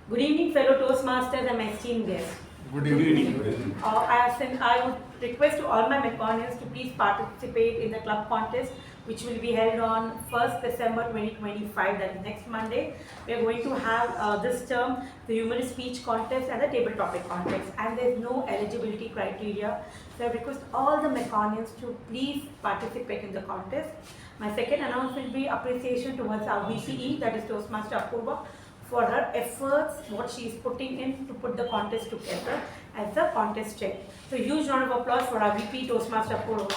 Good evening, fellow Toastmasters and my esteemed guests. Good evening. I would request to all my Meconians to please participate in the club contest, which will be held on 1st December 2025, that is next Monday. We are going to have this term the humorous speech contest and the table topic contest, and there is no eligibility criteria. So I request all the Meconians to please participate in the contest. My second announcement will be appreciation towards our VCE, that is Toastmaster Apurva, for her efforts, what she is putting in to put the contest together as the contest chair. So huge round of applause for our VP Toastmaster Apurva.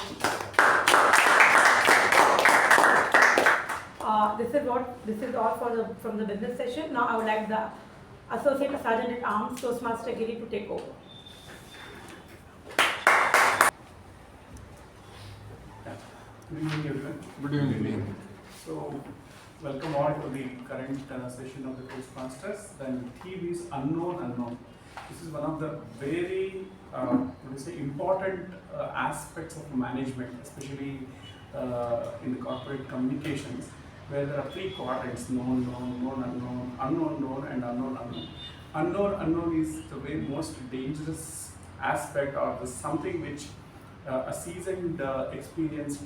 This is all from the business session. Now I would like the Associate Sergeant at Arms Toastmaster Giri to take over. Good evening, everyone. Good evening. So, welcome all to the current session of the Toastmasters. The theme is unknown. This is one of the very important aspects of management, especially in the corporate communications, where there are three quadrants: known, unknown, unknown, and unknown. Unknown is the way most dangerous aspect, or the something which a seasoned, experienced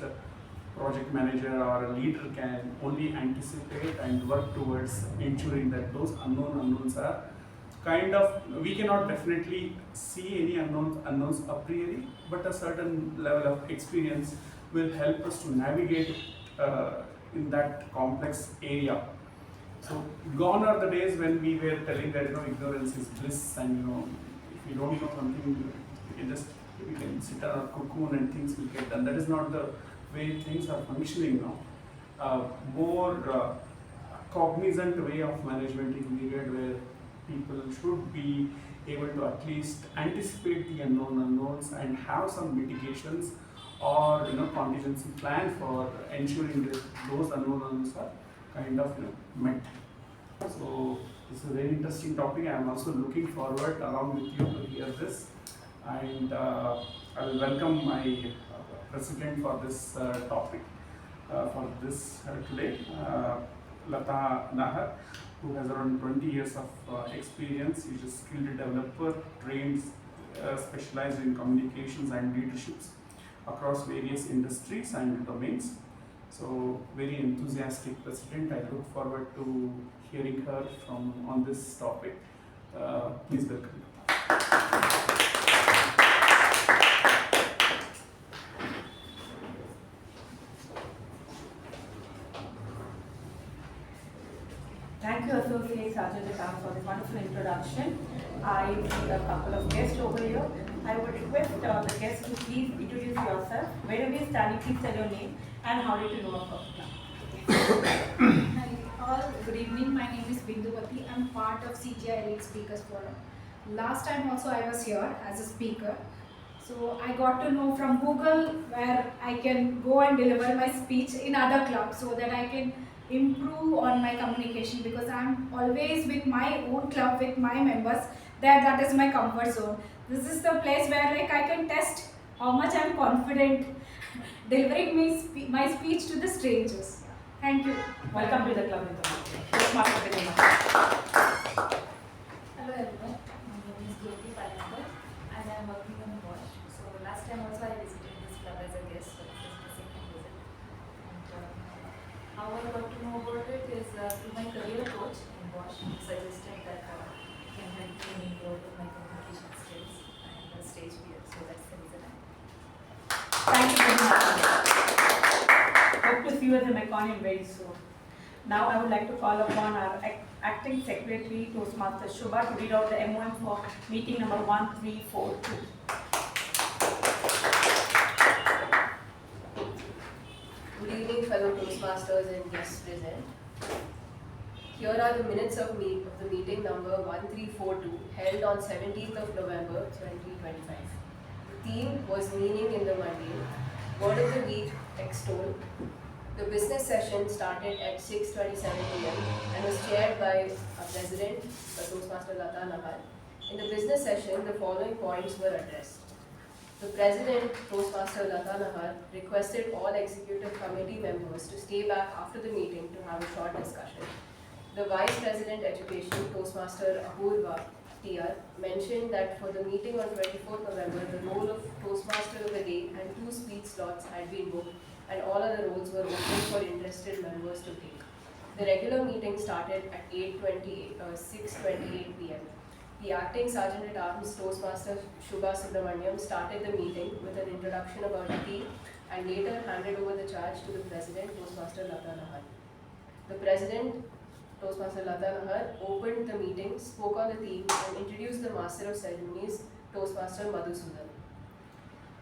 project manager or a leader can only anticipate and work towards ensuring that those unknowns are kind of, we cannot definitely see any unknowns a priori, but a certain level of experience will help us to navigate in that complex area. So gone are the days when we were telling that ignorance is bliss, and if you don't know something, we can sit on a cocoon and things will get done. That is not the way things are functioning now. More cognizant way of management is needed, where people should be able to at least anticipate the unknowns and have some mitigations or contingency plan for ensuring that those unknowns are kind of met. So this is a very interesting topic. I am also looking forward along with you to hear this, and I will welcome my president for this topic for this today, Latha, who has around 20 years of experience. She is a skilled developer, trained, specialized in communications and leaderships across various industries and domains. So, very enthusiastic president. I look forward to hearing her on this topic. Please welcome. Thank you, Associate Sergeant at Arms, for this wonderful introduction. I see a couple of guests over here. I would request the guests to please introduce yourself. Wherever you're standing, please tell your name and how did you know about the club. Hi all, good evening. My name is Bindumathi. I'm part of CGI Elite Speakers Forum. Last time also I was here as a speaker. So I got to know from Google where I can go and deliver my speech in other clubs so that I can improve on my communication, because I'm always with my own club, with my members. That is my comfort zone. This is the place where I can test how much I'm confident delivering my speech to the strangers. Thank you. Welcome to the club. Hello everyone, my name is Jyothi and I am working on Bosch. So last time also I visited this club as a guest, so this is the second visit. And how I got to know about it is through my career coach in Bosch, who suggested that can help me improve my communication skills and stage fear. So that's the reason Thank you very much. Hope to see you as a Meconian very soon. Now I would like to call upon our Acting Secretary Toastmaster Shuba to read out the MOM for meeting number 1342. Good evening, fellow Toastmasters and guests present. Here are the minutes of the meeting number 1342 held on 17th of November 2025. The theme was Meaning in the Mundane. Word of the week, extol. The business session started at 6:27 p.m. and was chaired by our president, Toastmaster Latha. In the business session, the following points were addressed. The president, Toastmaster Latha, requested all executive committee members to stay back after the meeting to have a short discussion. The Vice President Education, Toastmaster Apurva TR, mentioned that for the meeting on 24th November, the role of Toastmaster of the Day and 2 speech slots had been booked and all other roles were open for interested members to take. The regular meeting started at 6:28 p.m. The acting Sergeant at Arms Toastmaster Shuba started the meeting with an introduction about the theme and later handed over the charge to the President, Toastmaster Latha. The President, Toastmaster Latha, opened the meeting, spoke on the theme and introduced the Master of Ceremonies, Toastmaster Madhusudan.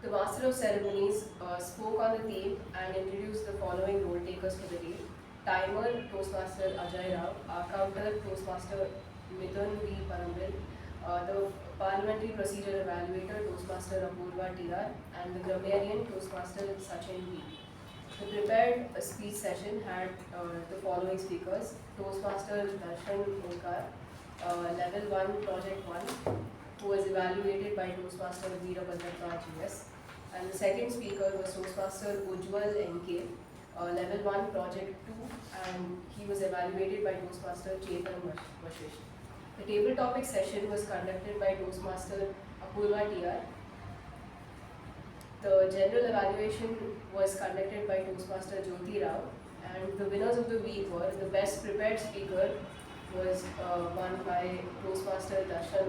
The Master of Ceremonies spoke on the theme and introduced the following role takers for the day. Timer, Toastmaster Ajay, Counter, Toastmaster Mithun V. Parambil, the Parliamentary Procedure Evaluator, Toastmaster Apurva TR, and the Grammarian, Toastmaster Sachin V. The prepared speech session had the following speakers: Toastmaster Darshan, Level 1, Project 1, who was evaluated by Toastmaster Veerabhadrappa GS. And the second speaker was Toastmaster Ujwal NK, Level 1, Project 2, and he was evaluated by Toastmaster Chetan. The table topic session was conducted by Toastmaster Apurva TR. The general evaluation was conducted by Toastmaster Jyothi, and the winners of the week were: the best prepared speaker was won by Toastmaster Darshan,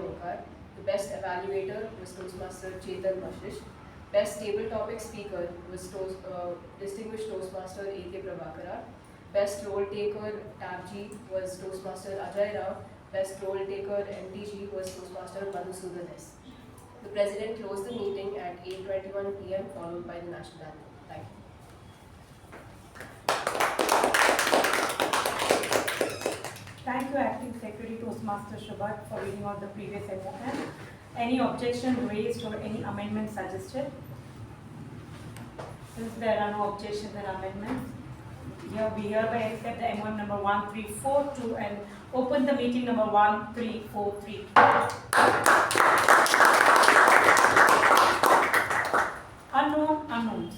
the best evaluator was Toastmaster Chetan. Best table topic speaker was distinguished Toastmaster K Prabhakara. Best role taker TAPG was Toastmaster Ajay. Best role taker MTG was Toastmaster Madhusudan S. The President closed the meeting at 8:21 p.m. followed by the national anthem. Thank you. Thank you, Acting Secretary Toastmaster Shuba, for reading out the previous MOM. Any objection raised or any amendments suggested? Since there are no objections and amendments, we hereby accept the MOM number 1342 and open the meeting number 1343. Unknowns.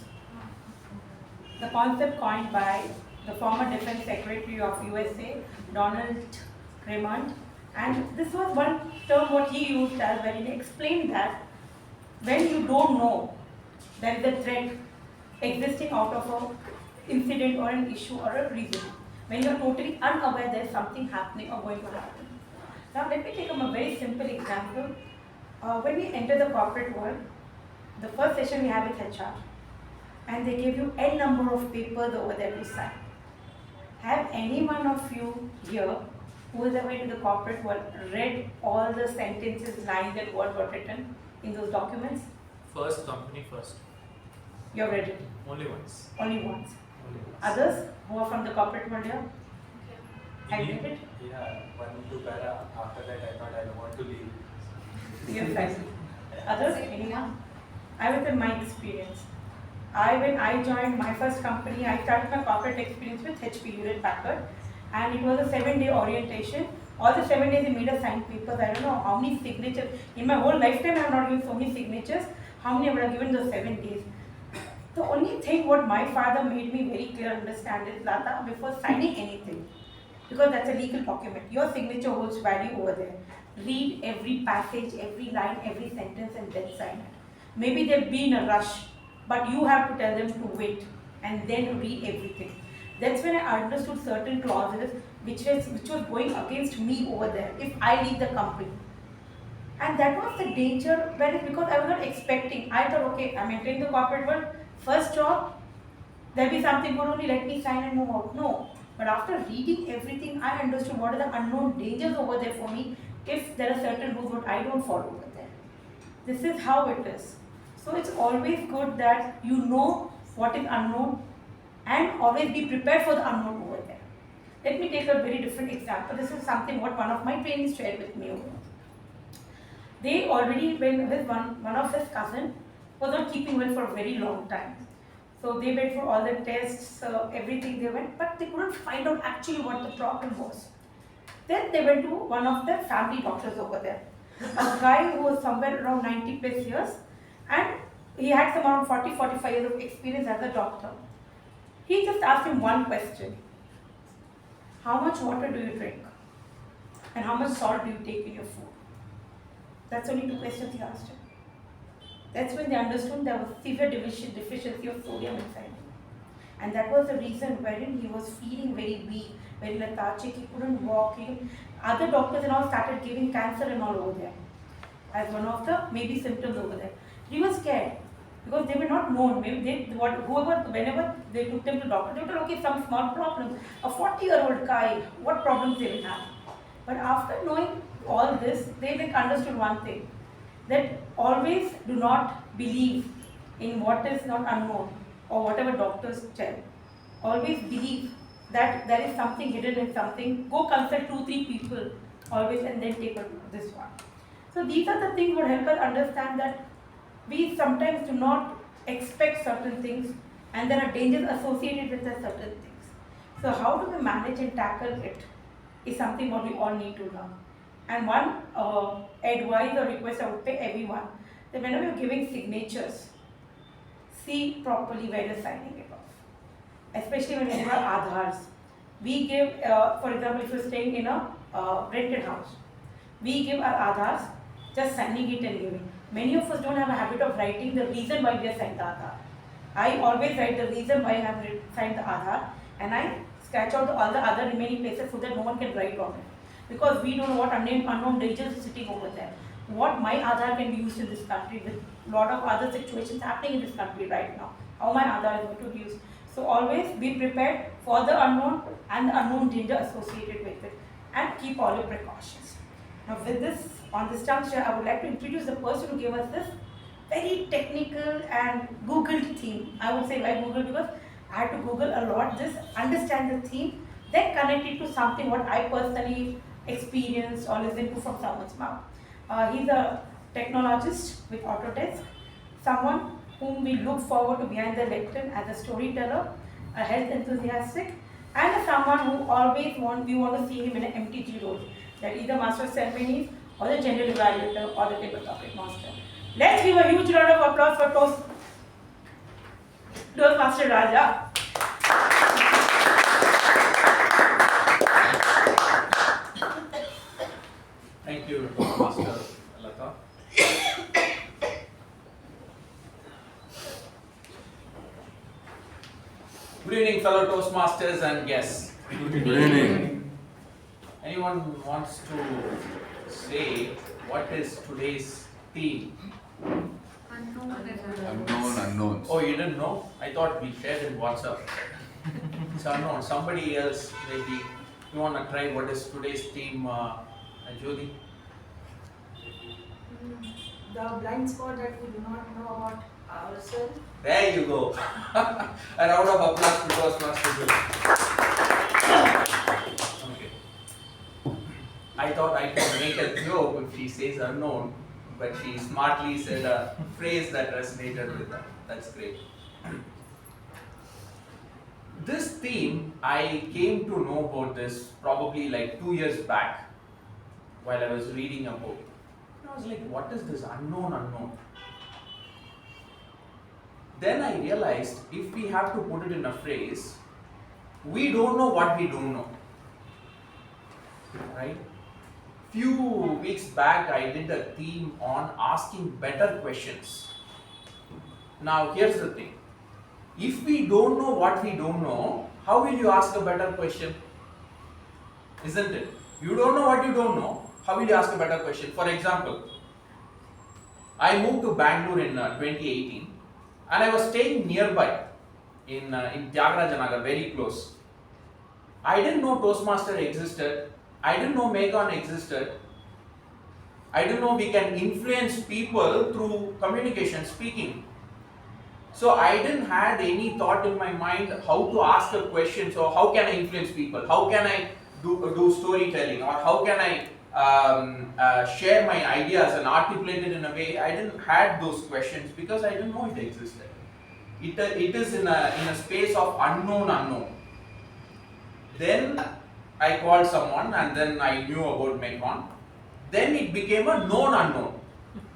The concept coined by the former Defense Secretary of USA, Donald Raymond, and this was one term what he used as when he explained that when you don't know there is a threat existing out of an incident or an issue or a reason, when you are totally unaware there is something happening or going to happen. Now let me take a very simple example. When we enter the corporate world, the first session we have with HR, and they give you n number of papers over there to sign. Have any one of you here who is ever into the corporate world read all the sentences, lines that what got written in those documents? First company first. You have read it? Only once. Only once. Only once. Others who are from the corporate world here? Have you read it? Yeah, 1 2 para. After that, I thought I don't want to leave. Yes, I see. Others? Anyone? I was in my experience. When I joined my first company, I started my corporate experience with HP Hewlett Packard, and it was a 7-day orientation. All the 7 days they made us sign papers. I don't know how many signatures. In my whole lifetime, I have not given so many signatures. How many I would have given those 7 days? The only thing what my father made me very clear understand is, Latha, before signing anything, because that's a legal document, your signature holds value over there. Read every passage, every line, every sentence, and then sign it. Maybe they'll be in a rush, but you have to tell them to wait and then read everything. That's when I understood certain clauses which was going against me over there if I leave the company. And that was the danger, because I was not expecting. I thought, okay, I'm entering the corporate world, first job, there'll be something good only, let me sign and move out. No. But after reading everything, I understood what are the unknown dangers over there for me if there are certain rules that I don't follow over there. This is how it is. So it's always good that you know what is unknown and always be prepared for the unknown over there. Let me take a very different example. This is something what one of my trainees shared with me. They already, when with one of his cousin was not keeping well for a very long time. So they went for all the tests, everything they went, but they couldn't find out actually what the problem was. Then they went to one of the family doctors over there. A guy who was somewhere around 90 plus years, and he had some around 40-45 years of experience as a doctor. He just asked him one question. how much water do you drink? And how much salt do you take in your food? That's only 2 questions he asked him. That's when they understood there was severe deficiency of sodium inside him. And that was the reason wherein he was feeling very weak, very lethargic, he couldn't walk. Other doctors and all started giving cancer and all over there as one of the maybe symptoms over there. He was scared because they were not known. Maybe whenever they took them to doctor, they told, okay, some small problem. A 40-year-old guy, what problems they will have? But after knowing all this, they understood one thing, that always do not believe in what is not unknown or whatever doctors tell. Always believe that there is something hidden in something. Go consult 2-3 people always and then take this one. So these are the things that help us understand that we sometimes do not expect certain things and there are dangers associated with the certain things. So how do we manage and tackle it is something what we all need to learn. And one advice or request I would pay everyone, that whenever you're giving signatures, see properly where you're signing it off. Especially when we give our Aadhars. We give, for example, if you're staying in a rented house, we give our Aadhars, just signing it and giving. Many of us don't have a habit of writing the reason why we have signed the Aadhar. I always write the reason why I have signed the Aadhar and I sketch out all the other remaining places so that no one can write on it. Because we don't know what unknown dangers is sitting over there. What my Aadhar can be used in this country with a lot of other situations happening in this country right now. How my Aadhar is going to be used. So always be prepared for the unknown and the unknown danger associated with it. And keep all your precautions. Now with this, on this juncture, I would like to introduce the person who gave us this very technical and Googled theme. I would say why Google, because I had to Google a lot, just understand the theme, then connect it to something what I personally experienced or listened to from someone's mouth. He's a technologist with Autodesk, someone whom we look forward to behind the lectern as a storyteller, a health enthusiastic, and someone who always we want to see him in an MTG role, that either Master of Ceremonies or the General Evaluator or the Table Topic Master. Let's give a huge round of applause for Toastmaster Raja. Thank you, Master Latha. Good evening, fellow Toastmasters and guests. Good evening. Anyone wants to say what is today's theme? Unknown unknowns. Oh, you didn't know? I thought we shared in WhatsApp. It's unknown. Somebody else maybe. You want to try what is today's theme, Jyothi? The blind spot that we do not know about ourselves. There you go. A round of applause to Toastmasters. Okay. I thought I could make a joke if she says unknown, but she smartly said a phrase that resonated with her. That's great. This theme, I came to know about this probably like 2 years back while I was reading a book. And I was like, what is this unknown? Then I realized if we have to put it in a phrase, we don't know what we don't know. Right? Few weeks back, I did a theme on asking better questions. Now, here's the thing. If we don't know what we don't know, how will you ask a better question? Isn't it? You don't know what you don't know, how will you ask a better question? For example, I moved to Bangalore in 2018 and I was staying nearby in Tyagaraja, very close. I didn't know Toastmaster existed. I didn't know Mekon existed. I didn't know we can influence people through communication, speaking. So I didn't have any thought in my mind how to ask a question. So how can I influence people? How can I do storytelling? Or how can I share my ideas and articulate it in a way? I didn't have those questions because I didn't know it existed. It is in a space of unknown. Then I called someone and then I knew about Mekon. Then it became a known unknown.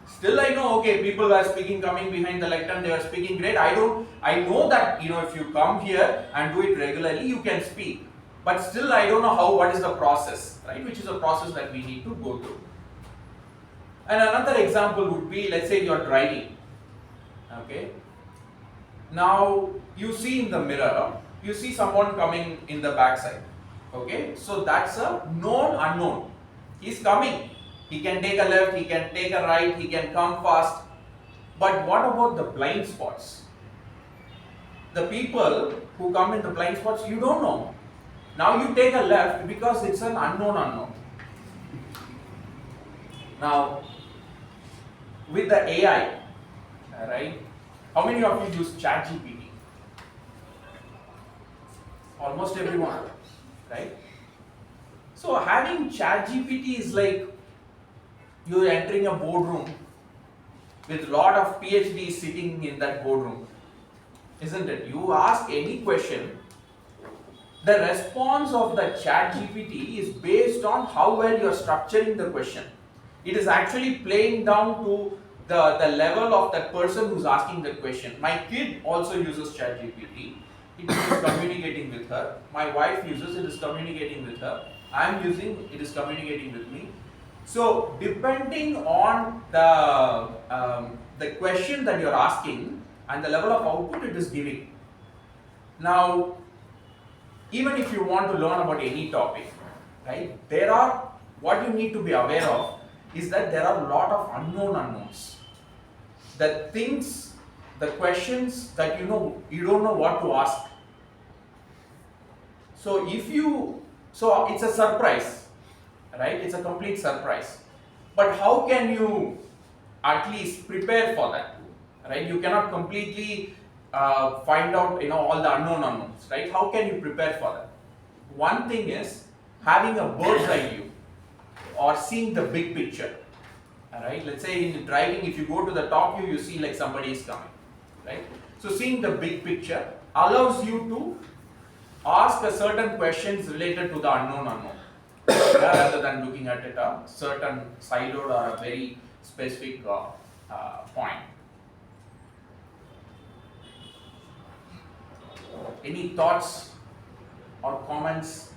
Still I know, okay, people were speaking, coming behind the lectern, they were speaking great. I know that, if you come here and do it regularly, you can speak. but still I don't know what is the process, right? Which is a process that we need to go through. And another example would be, let's say you're driving, okay? Now you see in the mirror, you see someone coming in the backside, okay? So that's a known unknown. He's coming. He can take a left, he can take a right, he can come fast. But what about the blind spots? The people who come in the blind spots, you don't know. Now you take a left because it's an unknown. Now, with the AI, right? How many of you use ChatGPT? Almost everyone, right? So having ChatGPT is like you're entering a boardroom with a lot of PhDs sitting in that boardroom, isn't it? You ask any question, the response of the ChatGPT is based on how well you're structuring the question. It is actually playing down to the level of that person who's asking the question. My kid also uses ChatGPT. It is communicating with her. My wife uses it, is communicating with her. I'm using it, is communicating with me. So depending on the question that you're asking and the level of output it is giving. Now, even if you want to learn about any topic, right, what you need to be aware of is that there are a lot of unknowns. The things, the questions that you don't know what to ask. So it's a surprise, right? It's a complete surprise. But how can you at least prepare for that, right? You cannot completely find out all the unknowns, right? How can you prepare for that? One thing is having a bird's eye view or seeing the big picture. Alright, let's say in driving, if you go to the top view, you see like somebody is coming, right? So seeing the big picture allows you to ask a certain questions related to the unknown, rather than looking at it a certain siloed or a very specific point. Any thoughts or comments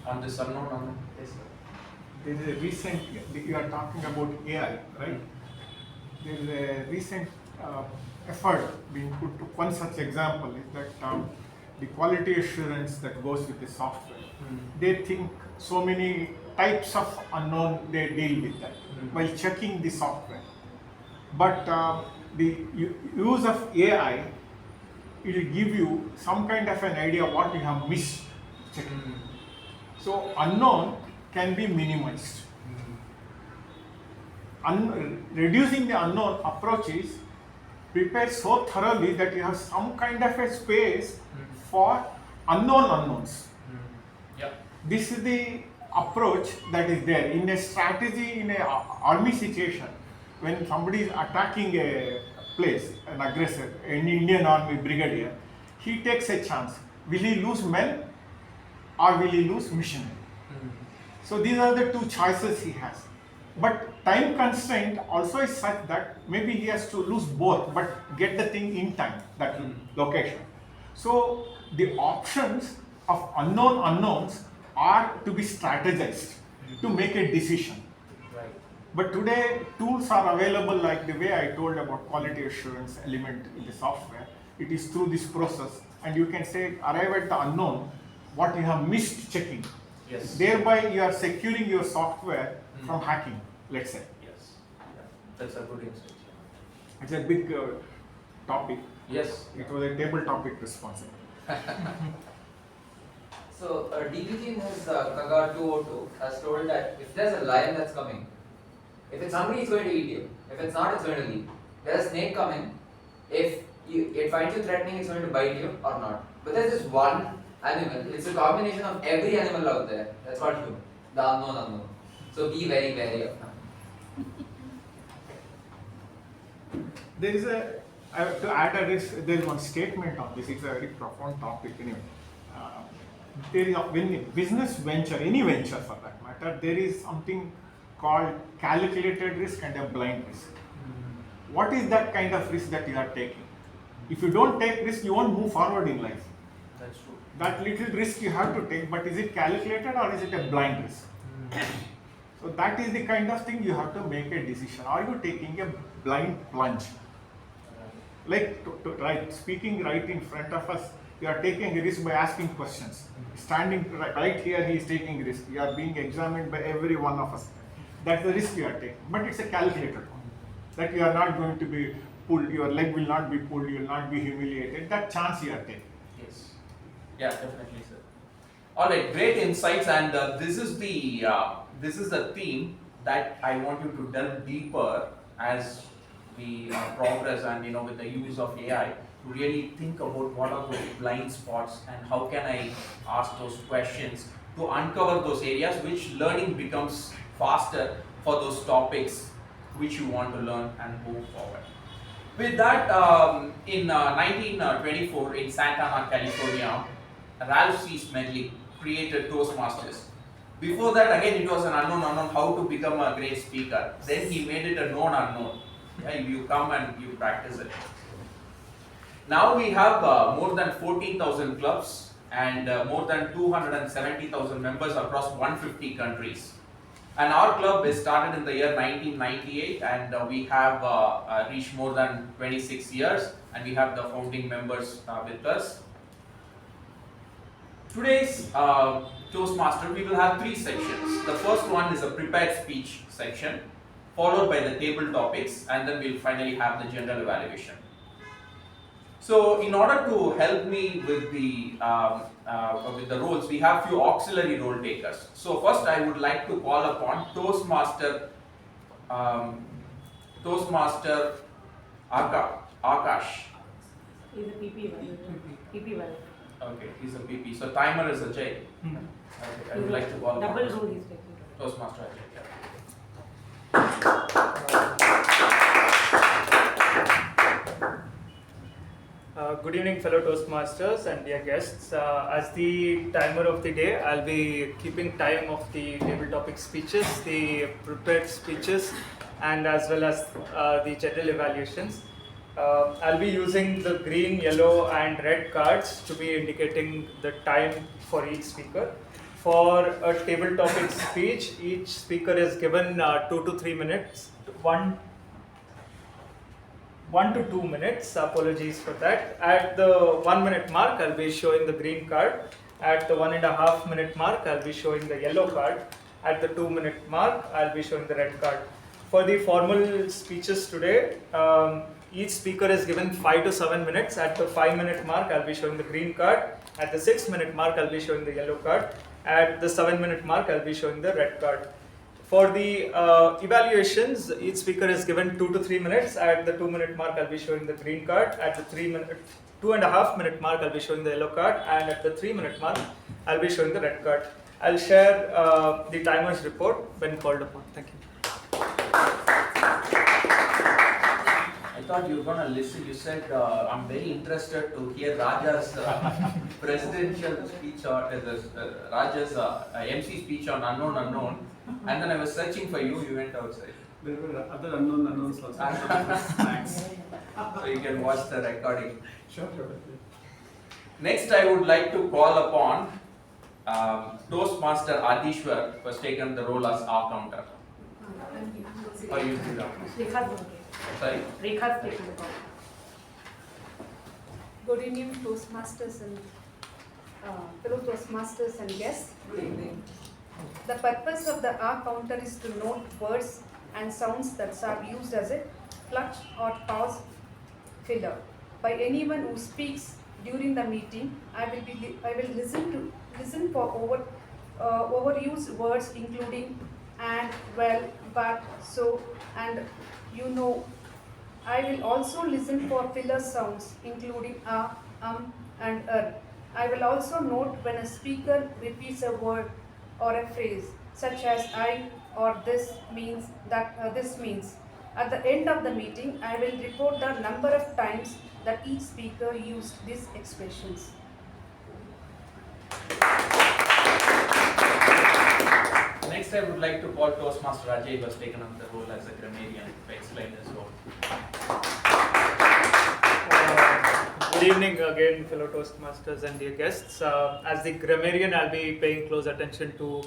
on this unknown? Yes, sir. There is a recent, you are talking about AI, right? There is a recent effort being put to one such example is that the quality assurance that goes with the software. They think so many types of unknown, they deal with that while checking the software. But the use of AI, it will give you some kind of an idea what you have missed checking. So unknown can be minimized. Reducing the unknown approaches prepare so thoroughly that you have some kind of a space for unknowns. Yep. This is the approach that is there in a strategy in an army situation. When somebody is attacking a place, an aggressor, an Indian army brigadier, he takes a chance. Will he lose men or will he lose mission? So these are the two choices he has. But time constraint also is such that maybe he has to lose both but get the thing in time, that location. So the options of unknowns are to be strategized to make a decision. Right. But today tools are available, like the way I told about quality assurance element in the software. It is through this process and you can say arrive at the unknown, what you have missed checking. Yes. Thereby you are securing your software from hacking, let's say. Yes. Yeah. That's a good insight. It's a big topic. Yes. It was a table topic responsible. So DBG in his Kaga 202 has told that if there's a lion that's coming, if it's hungry, it's going to eat you. If it's not, it's going to leave. There's a snake coming. If it finds you threatening, it's going to bite you or not. But there's this one animal. It's a combination of every animal out there. That's called human, the unknown. So be very wary of that. There is to add a risk, there is one statement on this. It's a very profound topic anyway. There is when business venture, any venture for that matter, there is something called calculated risk and a blind risk. What is that kind of risk that you are taking? If you don't take risk, you won't move forward in life. That's true. That little risk you have to take, but is it calculated or is it a blind risk? So that is the kind of thing you have to make a decision. Are you taking a blind plunge? Like speaking right in front of us, you are taking a risk by asking questions. Standing right here, he is taking risk. You are being examined by every one of us. That's the risk you are taking. But it's a calculated one. That you are not going to be pulled, your leg will not be pulled, you will not be humiliated. That chance you are taking. Yes. Yeah, definitely, sir. All right, great insights, and this is the theme that I want you to delve deeper as we progress, and with the use of AI to really think about what are those blind spots and how can I ask those questions to uncover those areas which learning becomes faster for those topics which you want to learn and move forward. With that, in 1924 in Santa Ana, California, Ralph C. Smedley created Toastmasters. Before that, again, it was an unknown how to become a great speaker. Then he made it a known unknown. Yeah, you come and you practice it. Now we have more than 14,000 clubs and more than 270,000 members across 150 countries. And our club is started in the year 1998, and we have reached more than 26 years, and we have the founding members with us. Today's Toastmaster, we will have 3 sections. The first one is a prepared speech section, followed by the table topics, and then we'll finally have the general evaluation. So, in order to help me with the roles, we have few auxiliary role takers. So, first I would like to call upon Toastmaster Aakash. He's a PP evaluator. Okay, he's a PP. So, timer is Ajay. Okay, I would like to call upon Double role he's taking. Toastmaster Ajay. Good evening, fellow Toastmasters and dear guests. As the timer of the day, I'll be keeping time of the table topic speeches, the prepared speeches, and as well as the general evaluations. I'll be using the green, yellow, and red cards to be indicating the time for each speaker. For a table topic speech, each speaker is given 2 to 3 minutes, 1 to 2 minutes, apologies for that. At the 1 minute mark, I'll be showing the green card. At the 1.5 minute mark, I'll be showing the yellow card. At the 2 minute mark, I'll be showing the red card. For the formal speeches today, each speaker is given 5 to 7 minutes. At the 5 minute mark, I'll be showing the green card. At the 6 minute mark, I'll be showing the yellow card. At the 7 minute mark, I'll be showing the red card. For the evaluations, each speaker is given 2 to 3 minutes. At the 2 minute mark, I'll be showing the green card. At the 2.5 minute mark, I'll be showing the yellow card. And at the 3 minute mark, I'll be showing the red card. I'll share the timer's report when called upon. Thank you. I thought you were going to listen. You said, I'm very interested to hear Raja's presidential speech or Raja's MC speech on unknown. And then I was searching for you, you went outside. There were other unknowns also. Thanks. So you can watch the recording. Sure. Next, I would like to call upon Toastmaster Adishwar, who has taken the role as our counter. Or you do that? Rekha's okay. Sorry? Rekha's taking the call. Good evening, Toastmasters and fellow Toastmasters and guests. Good evening. The purpose of the R counter is to note words and sounds that are used as a clutch or pause filler by anyone who speaks during the meeting. I will listen for overused words including and, well, but, so, and, you know. I will also listen for filler sounds including and I will also note when a speaker repeats a word or a phrase such as I or this means that this means. At the end of the meeting, I will report the number of times that each speaker used these expressions. Next, I would like to call Toastmaster Ajay, who has taken up the role as a grammarian, to explain his role. Good evening again, fellow Toastmasters and dear guests. As the grammarian, I'll be paying close attention to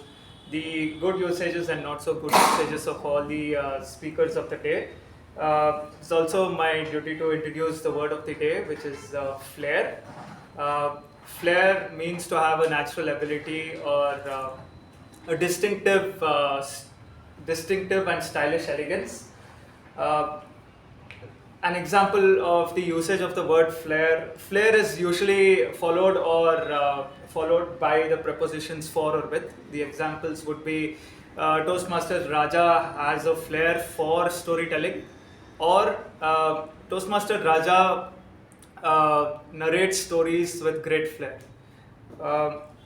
the good usages and not so good usages of all the speakers of the day. It's also my duty to introduce the word of the day, which is flair. Flair means to have a natural ability or a distinctive and stylish elegance. An example of the usage of the word flair. Flair is usually followed by the prepositions for or with. The examples would be Toastmasters Raja has a flair for storytelling, or Toastmaster Raja narrates stories with great flair.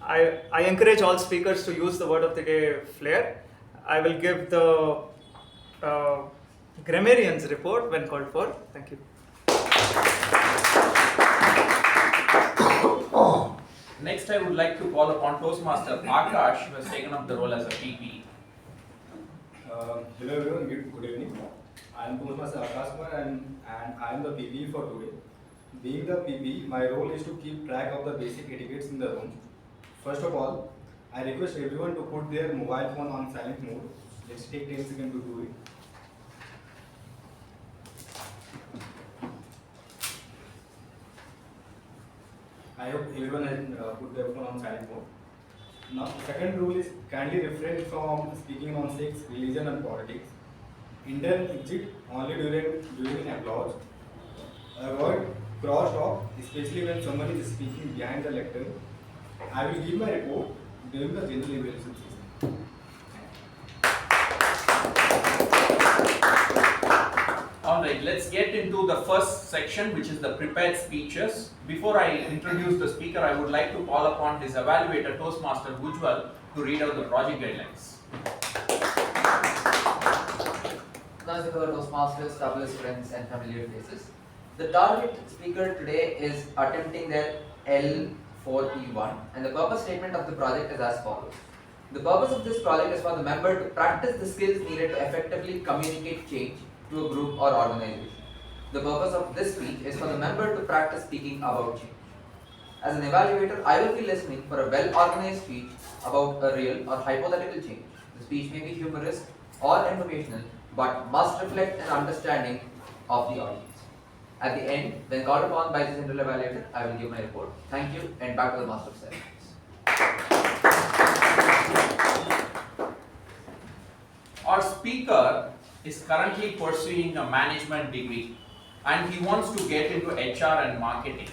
I encourage all speakers to use the word of the day, flair. I will give the Grammarian's report when called for. Thank you. Next, I would like to call upon Toastmaster Aakash, who has taken up the role as a PP. Hello everyone, good evening. I am Toastmaster Aakash and I am the PP for today. Being the PP, my role is to keep track of the basic etiquettes in the room. First of all, I request everyone to put their mobile phone on silent mode. Let's take 10 seconds to do it. I hope everyone has put their phone on silent mode. Now, second rule is kindly refrain from speaking on sex, religion and politics. Indulge it only during applause. Avoid cross talk, especially when someone is speaking behind the lectern. I will give my report during the general evaluation season. Alright, let's get into the first section, which is the prepared speeches. Before I introduce the speaker, I would like to call upon his evaluator, Toastmaster Ujwal, to read out the project guidelines. Namaste fellow Toastmasters, tabulous friends and familiar faces. The target speaker today is attempting their L4E1, and the purpose statement of the project is as follows. The purpose of this project is for the member to practice the skills needed to effectively communicate change to a group or organization. The purpose of this speech is for the member to practice speaking about change. As an evaluator, I will be listening for a well-organized speech about a real or hypothetical change. The speech may be humorous or informational, but must reflect an understanding of the audience. At the end, when called upon by the central evaluator, I will give my report. Thank you, and back to the Master of Ceremonies. Our speaker is currently pursuing a management degree, and he wants to get into HR and marketing.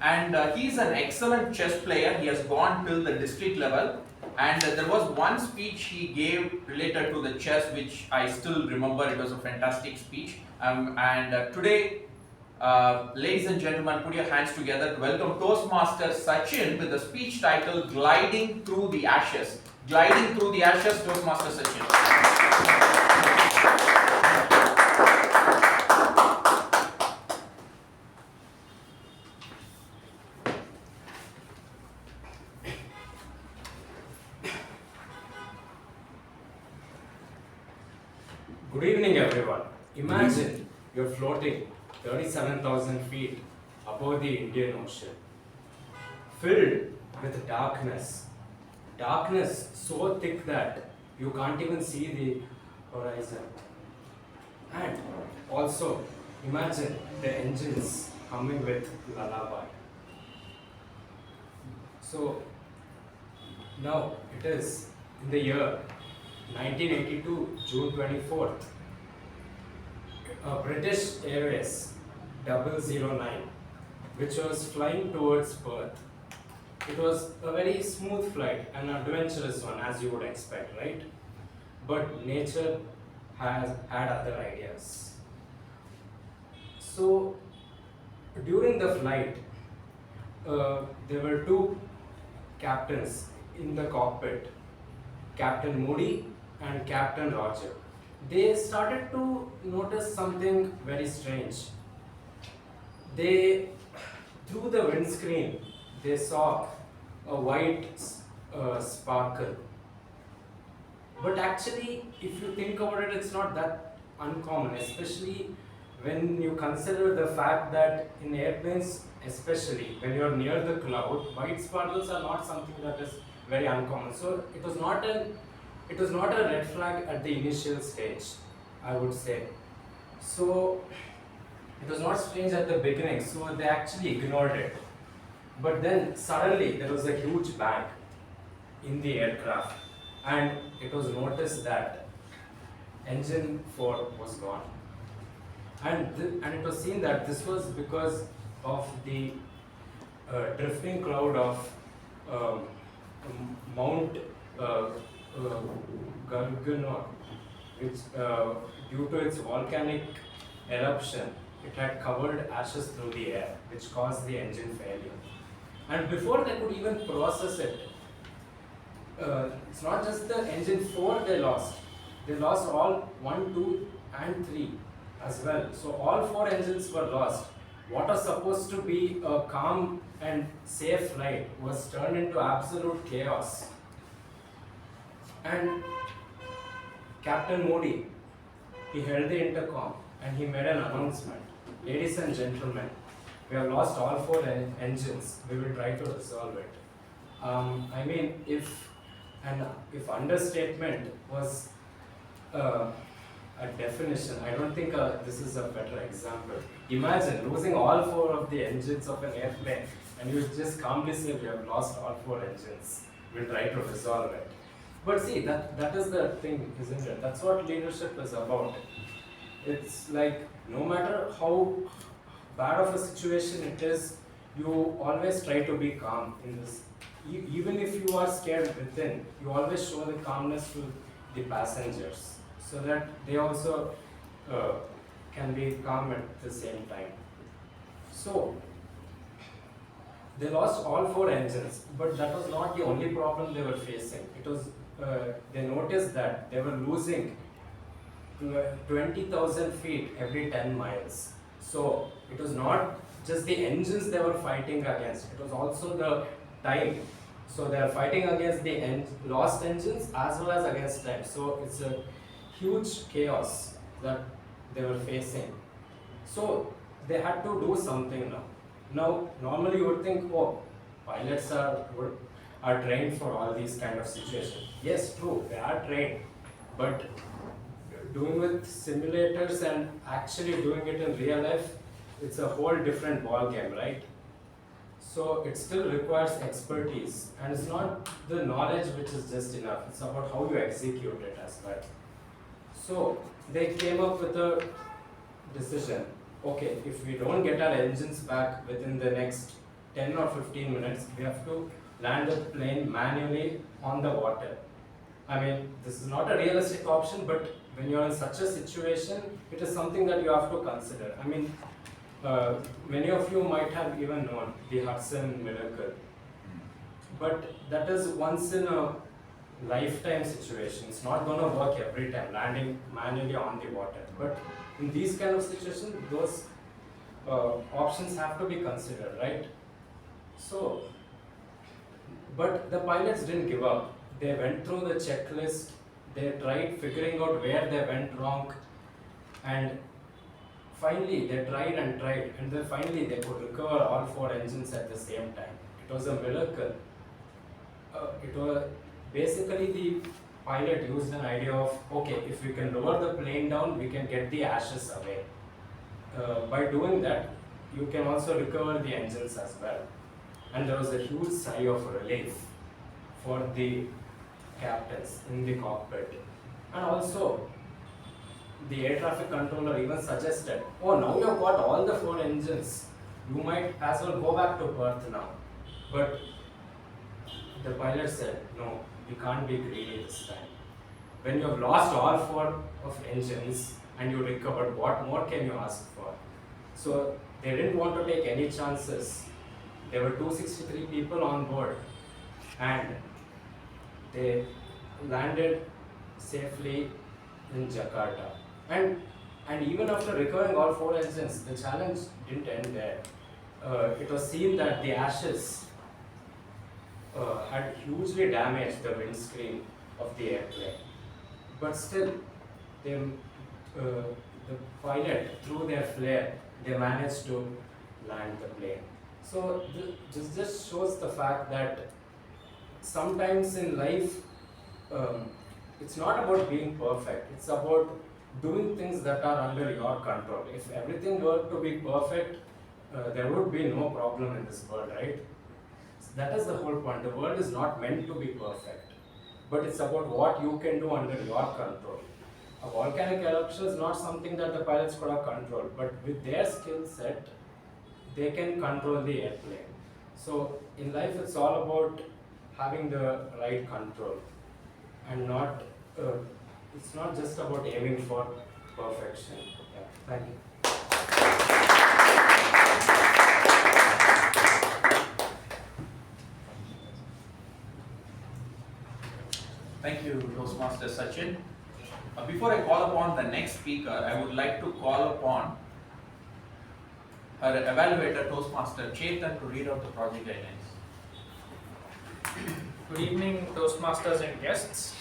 And he is an excellent chess player. He has gone till the district level, and there was one speech he gave related to the chess which I still remember. It was a fantastic speech. Today, ladies and gentlemen, put your hands together to welcome Toastmaster Sachin with the speech title Gliding Through the Ashes. Gliding Through the Ashes, Toastmaster Sachin. Good evening everyone. Imagine you're floating 37,000 feet above the Indian Ocean, filled with darkness. Darkness so thick that you can't even see the horizon. And also imagine the engines humming with lullaby. So now it is in the year 1982, June 24th. British Airways 009, which was flying towards Perth. It was a very smooth flight, an adventurous one, as you would expect, right? But nature has had other ideas. So during the flight, there were two captains in the cockpit, Captain Moody and Captain Roger. They started to notice something very strange. Through the windscreen, they saw a white sparkle. But actually, if you think about it, it's not that uncommon, especially when you consider the fact that in airplanes, especially when you're near the cloud, white sparkles are not something that is very uncommon. So it was not a red flag at the initial stage, I would say. So it was not strange at the beginning, so they actually ignored it. But then suddenly there was a huge bang in the aircraft, and it was noticed that engine 4 was gone. And it was seen that this was because of the drifting cloud of Mount Gargano, which due to its volcanic eruption, it had covered ashes through the air, which caused the engine failure. And before they could even process it, it's not just the engine 4 they lost all 1, 2 and 3 as well. So all 4 engines were lost. What was supposed to be a calm and safe flight was turned into absolute chaos. And Captain Modi, he held the intercom and he made an announcement. Ladies and gentlemen, we have lost all 4 engines. We will try to resolve it. I mean, if understatement was a definition, I don't think this is a better example. Imagine losing all 4 of the engines of an airplane, and you just calmly say we have lost all 4 engines. We'll try to resolve it. But see, that is the thing, isn't it? That's what leadership is about. It's like no matter how bad of a situation it is, you always try to be calm in this. Even if you are scared within, you always show the calmness to the passengers, so that they also can be calm at the same time. So, they lost all 4 engines, but that was not the only problem they were facing. It was, they noticed that they were losing 20,000 feet every 10 miles. So, it was not just the engines they were fighting against, it was also the time. So they are fighting against the lost engines as well as against time. So it's a huge chaos that they were facing. So they had to do something now. Now, normally you would think, oh, pilots are trained for all these kind of situations. Yes, true, they are trained. But doing with simulators and actually doing it in real life, it's a whole different ball game, right? So it still requires expertise, and it's not the knowledge which is just enough, it's about how you execute it as well. So they came up with a decision, okay, if we don't get our engines back within the next 10 or 15 minutes, we have to land the plane manually on the water. I mean, this is not a realistic option, but when you're in such a situation, it is something that you have to consider. I mean, many of you might have even known the Hudson miracle, but that is once in a lifetime situation. It's not going to work every time, landing manually on the water. But in these kind of situations, those options have to be considered, right? So, but the pilots didn't give up. They went through the checklist, they tried figuring out where they went wrong, and finally they tried, and then finally they could recover all 4 engines at the same time. It was a miracle. It was basically the pilot used an idea of, okay, if we can lower the plane down, we can get the ashes away. By doing that, you can also recover the engines as well. And there was a huge sigh of relief for the captains in the cockpit. And also, the air traffic controller even suggested, oh, now you've got all the 4 engines, you might as well go back to Perth now. But the pilot said, no, we can't be greedy this time. When you have lost all 4 of engines and you recovered, what more can you ask for? So they didn't want to take any chances. There were 263 people on board, and they landed safely in Jakarta. And even after recovering all 4 engines, the challenge didn't end there. It was seen that the ashes had hugely damaged the windscreen of the airplane. But still, the pilot, through their flare, they managed to land the plane. So this just shows the fact that sometimes in life, it's not about being perfect. It's about doing things that are under your control. If everything were to be perfect, there would be no problem in this world, right? So that is the whole point. The world is not meant to be perfect, but it's about what you can do under your control. A volcanic eruption is not something that the pilots could have controlled, but with their skill set, they can control the airplane. So in life, it's all about having the right control, and not. It's not just about aiming for perfection. Yeah. Thank you. Thank you, Toastmaster Sachin. Before I call upon the next speaker, I would like to call upon our evaluator, Toastmaster Chetan, to read out the project guidelines. Good evening, Toastmasters and guests.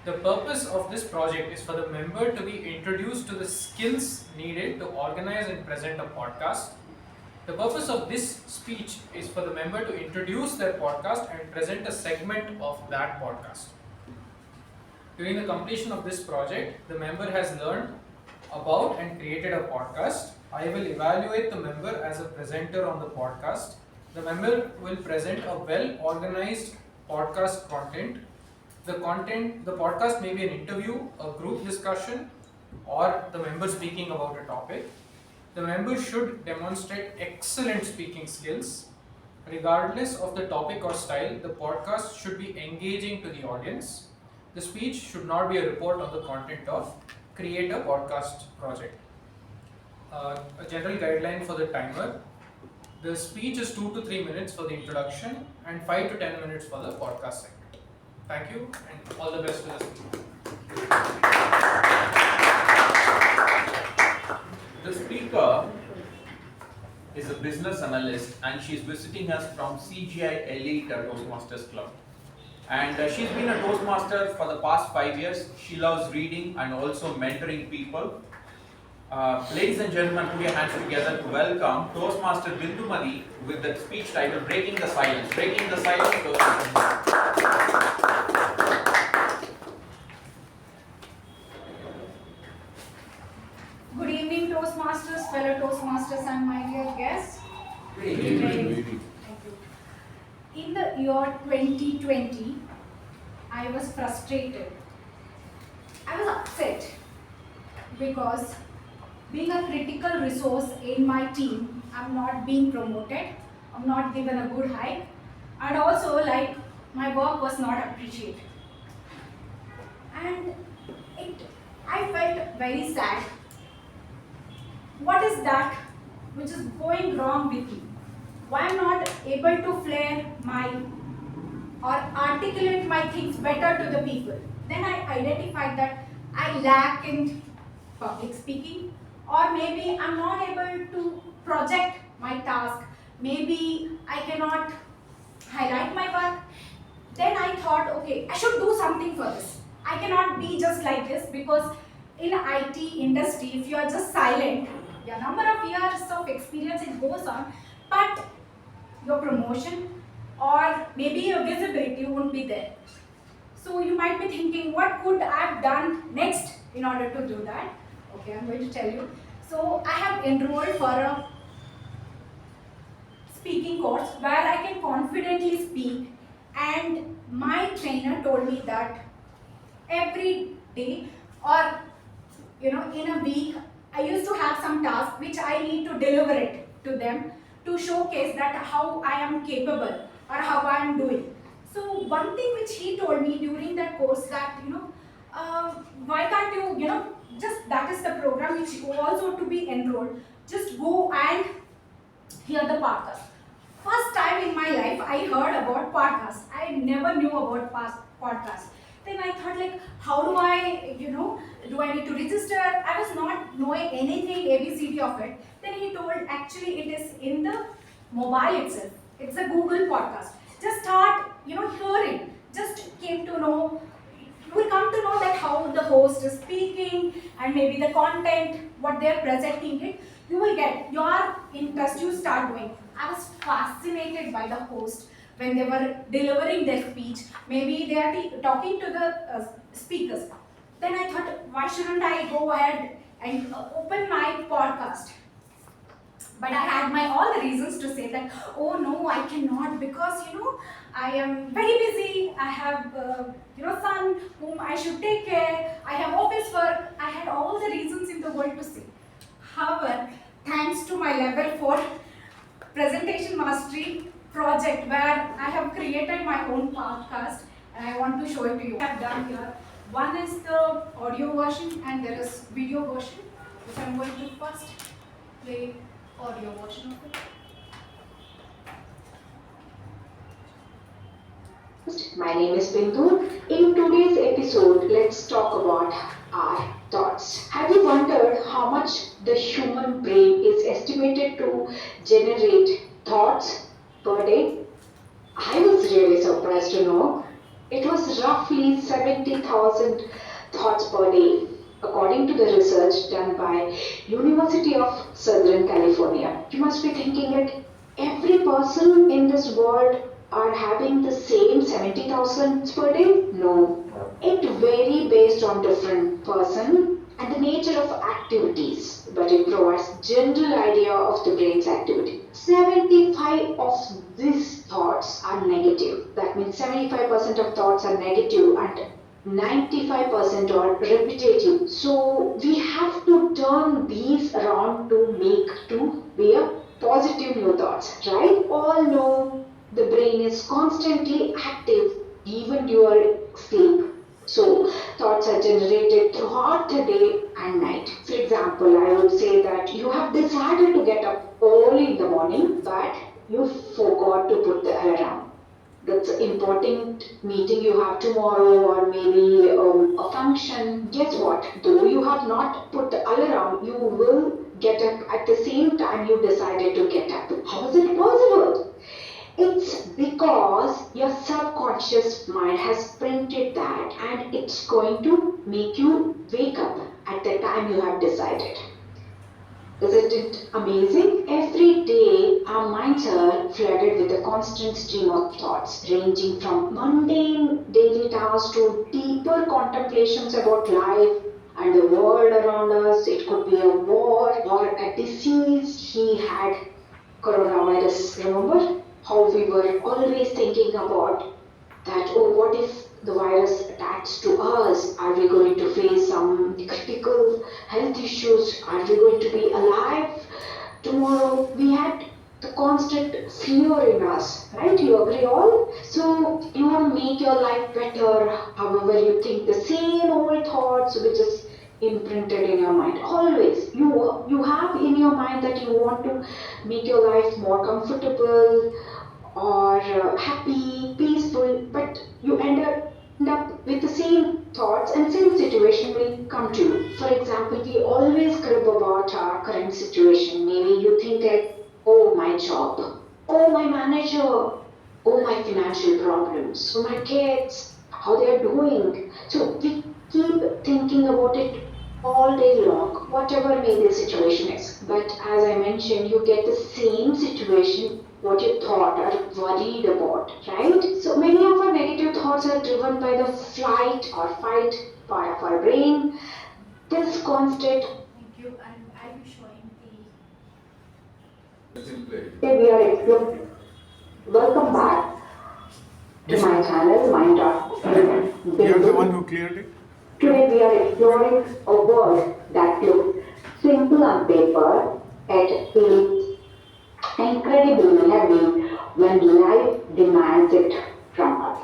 The purpose of this project is for the member to be introduced to the skills needed to organize and present a podcast. The purpose of this speech is for the member to introduce their podcast and present a segment of that podcast. During the completion of this project, the member has learned about and created a podcast. I will evaluate the member as a presenter on the podcast. The member will present a well-organized podcast content. The podcast may be an interview, a group discussion, or the member speaking about a topic. The member should demonstrate excellent speaking skills. Regardless of the topic or style, the podcast should be engaging to the audience. The speech should not be a report on the content of Create a Podcast project. A general guideline for the timer. The speech is 2 to 3 minutes for the introduction and 5 to 10 minutes for the podcast segment. Thank you and all the best to the speaker. The speaker is a business analyst and she's visiting us from CGI Elite Toastmasters Club. And she's been a Toastmaster for the past 5 years. She loves reading and also mentoring people. Ladies and gentlemen, put your hands together to welcome Toastmaster Bindumathi with the speech title Breaking the Silence. Breaking the Silence, Toastmaster. Good evening, Toastmasters, fellow Toastmasters, and my dear guests. Good evening. Thank you. In the year 2020, I was frustrated. I was upset because being a critical resource in my team, I'm not being promoted, I'm not given a good hike, and also like my work was not appreciated. And I felt very sad. What is that which is going wrong with me? Why I'm not able to flare my or articulate my things better to the people? Then I identified that I lack in public speaking, or maybe I'm not able to project my task. Maybe I cannot highlight my work. Then I thought, okay, I should do something for this. I cannot be just like this, because in IT industry, if you are just silent, your number of years of experience it goes on, but your promotion or maybe your visibility won't be there. So you might be thinking, what could I have done next in order to do that? Okay, I'm going to tell you. So I have enrolled for a speaking course where I can confidently speak, and my trainer told me that every day or in a week I used to have some task which I need to deliver it to them to showcase that how I am capable or how I am doing. So one thing which he told me during that course that why can't you just, that is the program which you also to be enrolled, just go and hear the podcast. First time in my life I heard about podcast. I never knew about podcast. Then I thought, like, how do I, do I need to register? I was not knowing anything ABCD of it. Then he told, actually it is in the mobile itself. It's a Google podcast. Just start, hearing. Just came to know, you will come to know that how the host is speaking and maybe the content, what they are presenting it. You will get your interest, you start doing. I was fascinated by the host when they were delivering their speech. Maybe they are talking to the speakers. Then I thought, why shouldn't I go ahead and open my podcast? But I had my all the reasons to say that, oh no, I cannot, because I am very busy. I have son whom I should take care. I have office work. I had all the reasons in the world to say. However, thanks to my level 4 presentation mastery project, where I have created my own podcast and I want to show it to you. I have done here. One is the audio version and there is video version, which I'm going to first play audio version of it. My name is Bindu. In today's episode, let's talk about our thoughts. Have you wondered how much the human brain is estimated to generate thoughts per day? I was really surprised to know it was roughly 70,000 thoughts per day, according to the research done by University of Southern California. You must be thinking that every person in this world are having the same 70,000 per day? No. It varies based on different person and the nature of activities, but it provides general idea of the brain's activity. 75 of these thoughts are negative. That means 75% of thoughts are negative and 95% are repetitive. So we have to turn these around to make to be a positive new thoughts, right? All know the brain is constantly active even during sleep. So thoughts are generated throughout the day and night. For example, I would say that you have decided to get up early in the morning, but you forgot to put the alarm. That's an important meeting you have tomorrow, or maybe a function. Guess what? Though you have not put the alarm, you will get up at the same time you decided to get up. How is it possible? It's because your subconscious mind has printed that and it's going to make you wake up at the time you have decided. Isn't it amazing? Every day our minds are flooded with a constant stream of thoughts ranging from mundane daily tasks to deeper contemplations about life and the world around us. It could be a war or a disease. He had coronavirus, remember? How we were always thinking about that, oh, what if the virus attacks to us? Are we going to face some critical health issues? Are we going to be alive tomorrow? We had the constant fear in us, right? You agree all? So you want to make your life better, however you think the same old thoughts which is imprinted in your mind. Always you have in your mind that you want to make your life more comfortable or happy, peaceful, but you end up with the same thoughts and same situation will come to you. For example, we always crib about our current situation. Maybe you think like, oh, my job, oh, my manager, oh, my financial problems, oh, my kids, how they are doing. So we keep thinking about it all day long, whatever may the situation is. But as I mentioned, you get the same situation what you thought or worried about, right? So many of our negative thoughts are driven by the flight or fight part of our brain. This constant. Thank you, and I'll be showing Today we are exploring. Welcome back to my channel, Mind Talk. You're the one who cleared it? Today we are exploring a word that looks simple on paper, yet feels incredibly heavy when life demands it from us.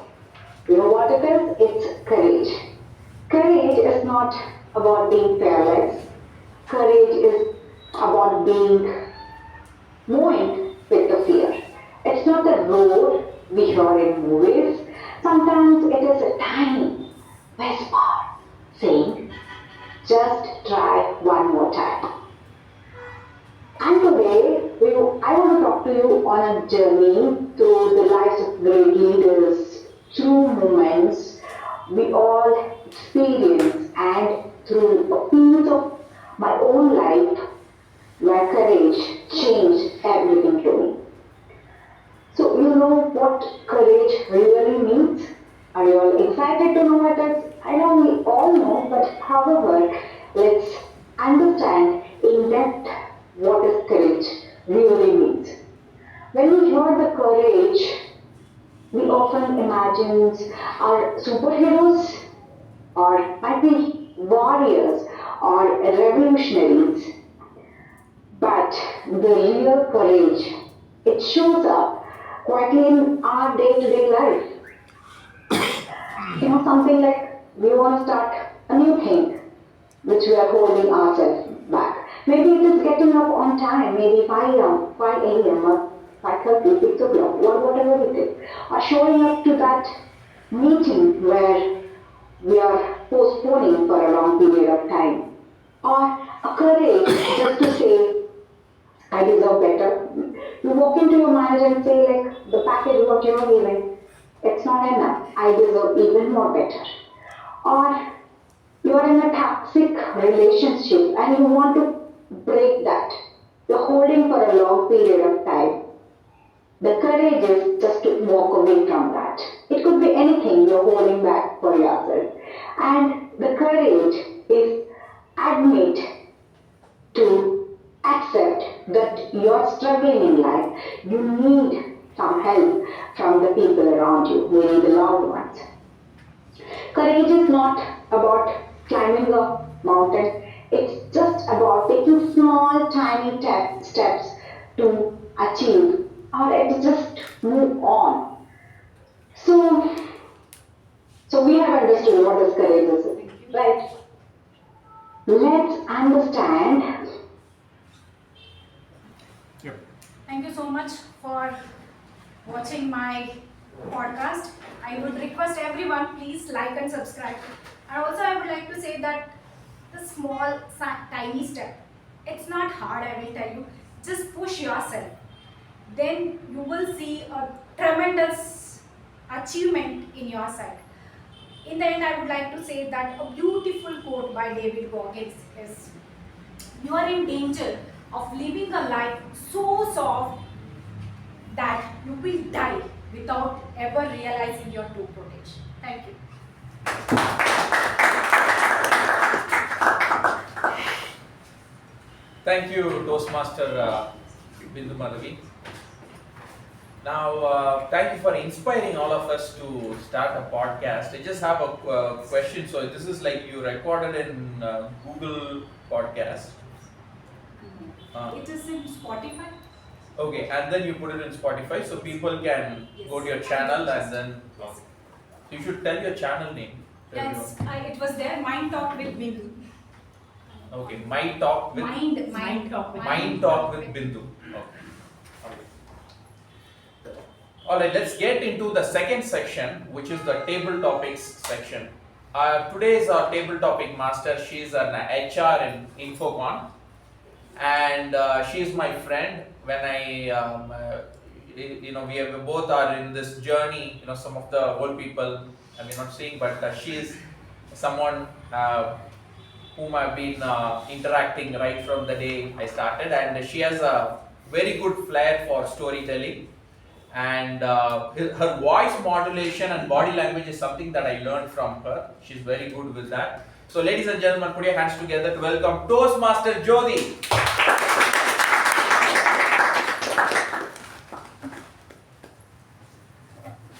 You know what it is? It's courage. Courage is not about being fearless. Courage is about being moving with the fear. It's not the road we hear in movies. Sometimes it is a tiny whisper saying, just try one more time. And today, I want to talk to you on a journey through the lives of great leaders, through moments we all experience, and through a piece of my own life where courage changed everything to me. to know what courage really means? Are you all excited to know what it is? I know we all know, but however, let's understand in depth what is courage really means. When we hear the courage, we often imagine our superheroes or might be warriors or revolutionaries. But the real courage, it shows up quietly in our day-to-day life. Something like we want to start a new thing, which we are holding ourselves back. Maybe it is getting up on time, maybe 5 a.m. or 5:30, 6 o'clock, whatever it is. Or showing up to that meeting where we are postponing for a long period of time. Or a courage just to say, I deserve better. You walk into your manager and say, like, the package what you're giving, it's not enough. I deserve even more better. Or you're in a toxic relationship and you want to break that. You're holding for a long period of time. The courage is just to walk away from that. It could be anything you're holding back for yourself. And the courage is admit to accept that you're struggling in life. You need some help from the people around you, maybe the loved ones. Courage is not about climbing a mountain. It's just about taking small, tiny steps to achieve, or it's just move on. So we have understood what is courage is, right? Let's understand. Thank you so much for watching my podcast. I would request everyone, please like and subscribe. And also I would like to say that the small, tiny step, it's not hard, I will tell you. Just push yourself. Then you will see a tremendous achievement in your side. In the end, I would like to say that a beautiful quote by David Goggins is, you are in danger of living a life so soft that you will die without ever realizing your true potential. Thank you. Thank you, Toastmaster Bindumathi. Now, thank you for inspiring all of us to start a podcast. I just have a question. So this is like you recorded in Google Podcast. It is in Spotify. Okay, and then you put it in Spotify, so people can go to your channel and then you should tell your channel name. Yes, it was there. Mind Talk with Bindu. Okay, My Talk with Mind Talk with Bindu. Okay. Alright, let's get into the second section, which is the table topics section. Today's our table topic master. She's an HR in Infocon, and she's my friend. When we both are in this journey. Some of the old people I may not seeing, but she is someone whom I've been interacting right from the day I started, and she has a very good flair for storytelling, and her voice modulation and body language is something that I learned from her. She's very good with that. So ladies and gentlemen, put your hands together to welcome Toastmaster Jyothi.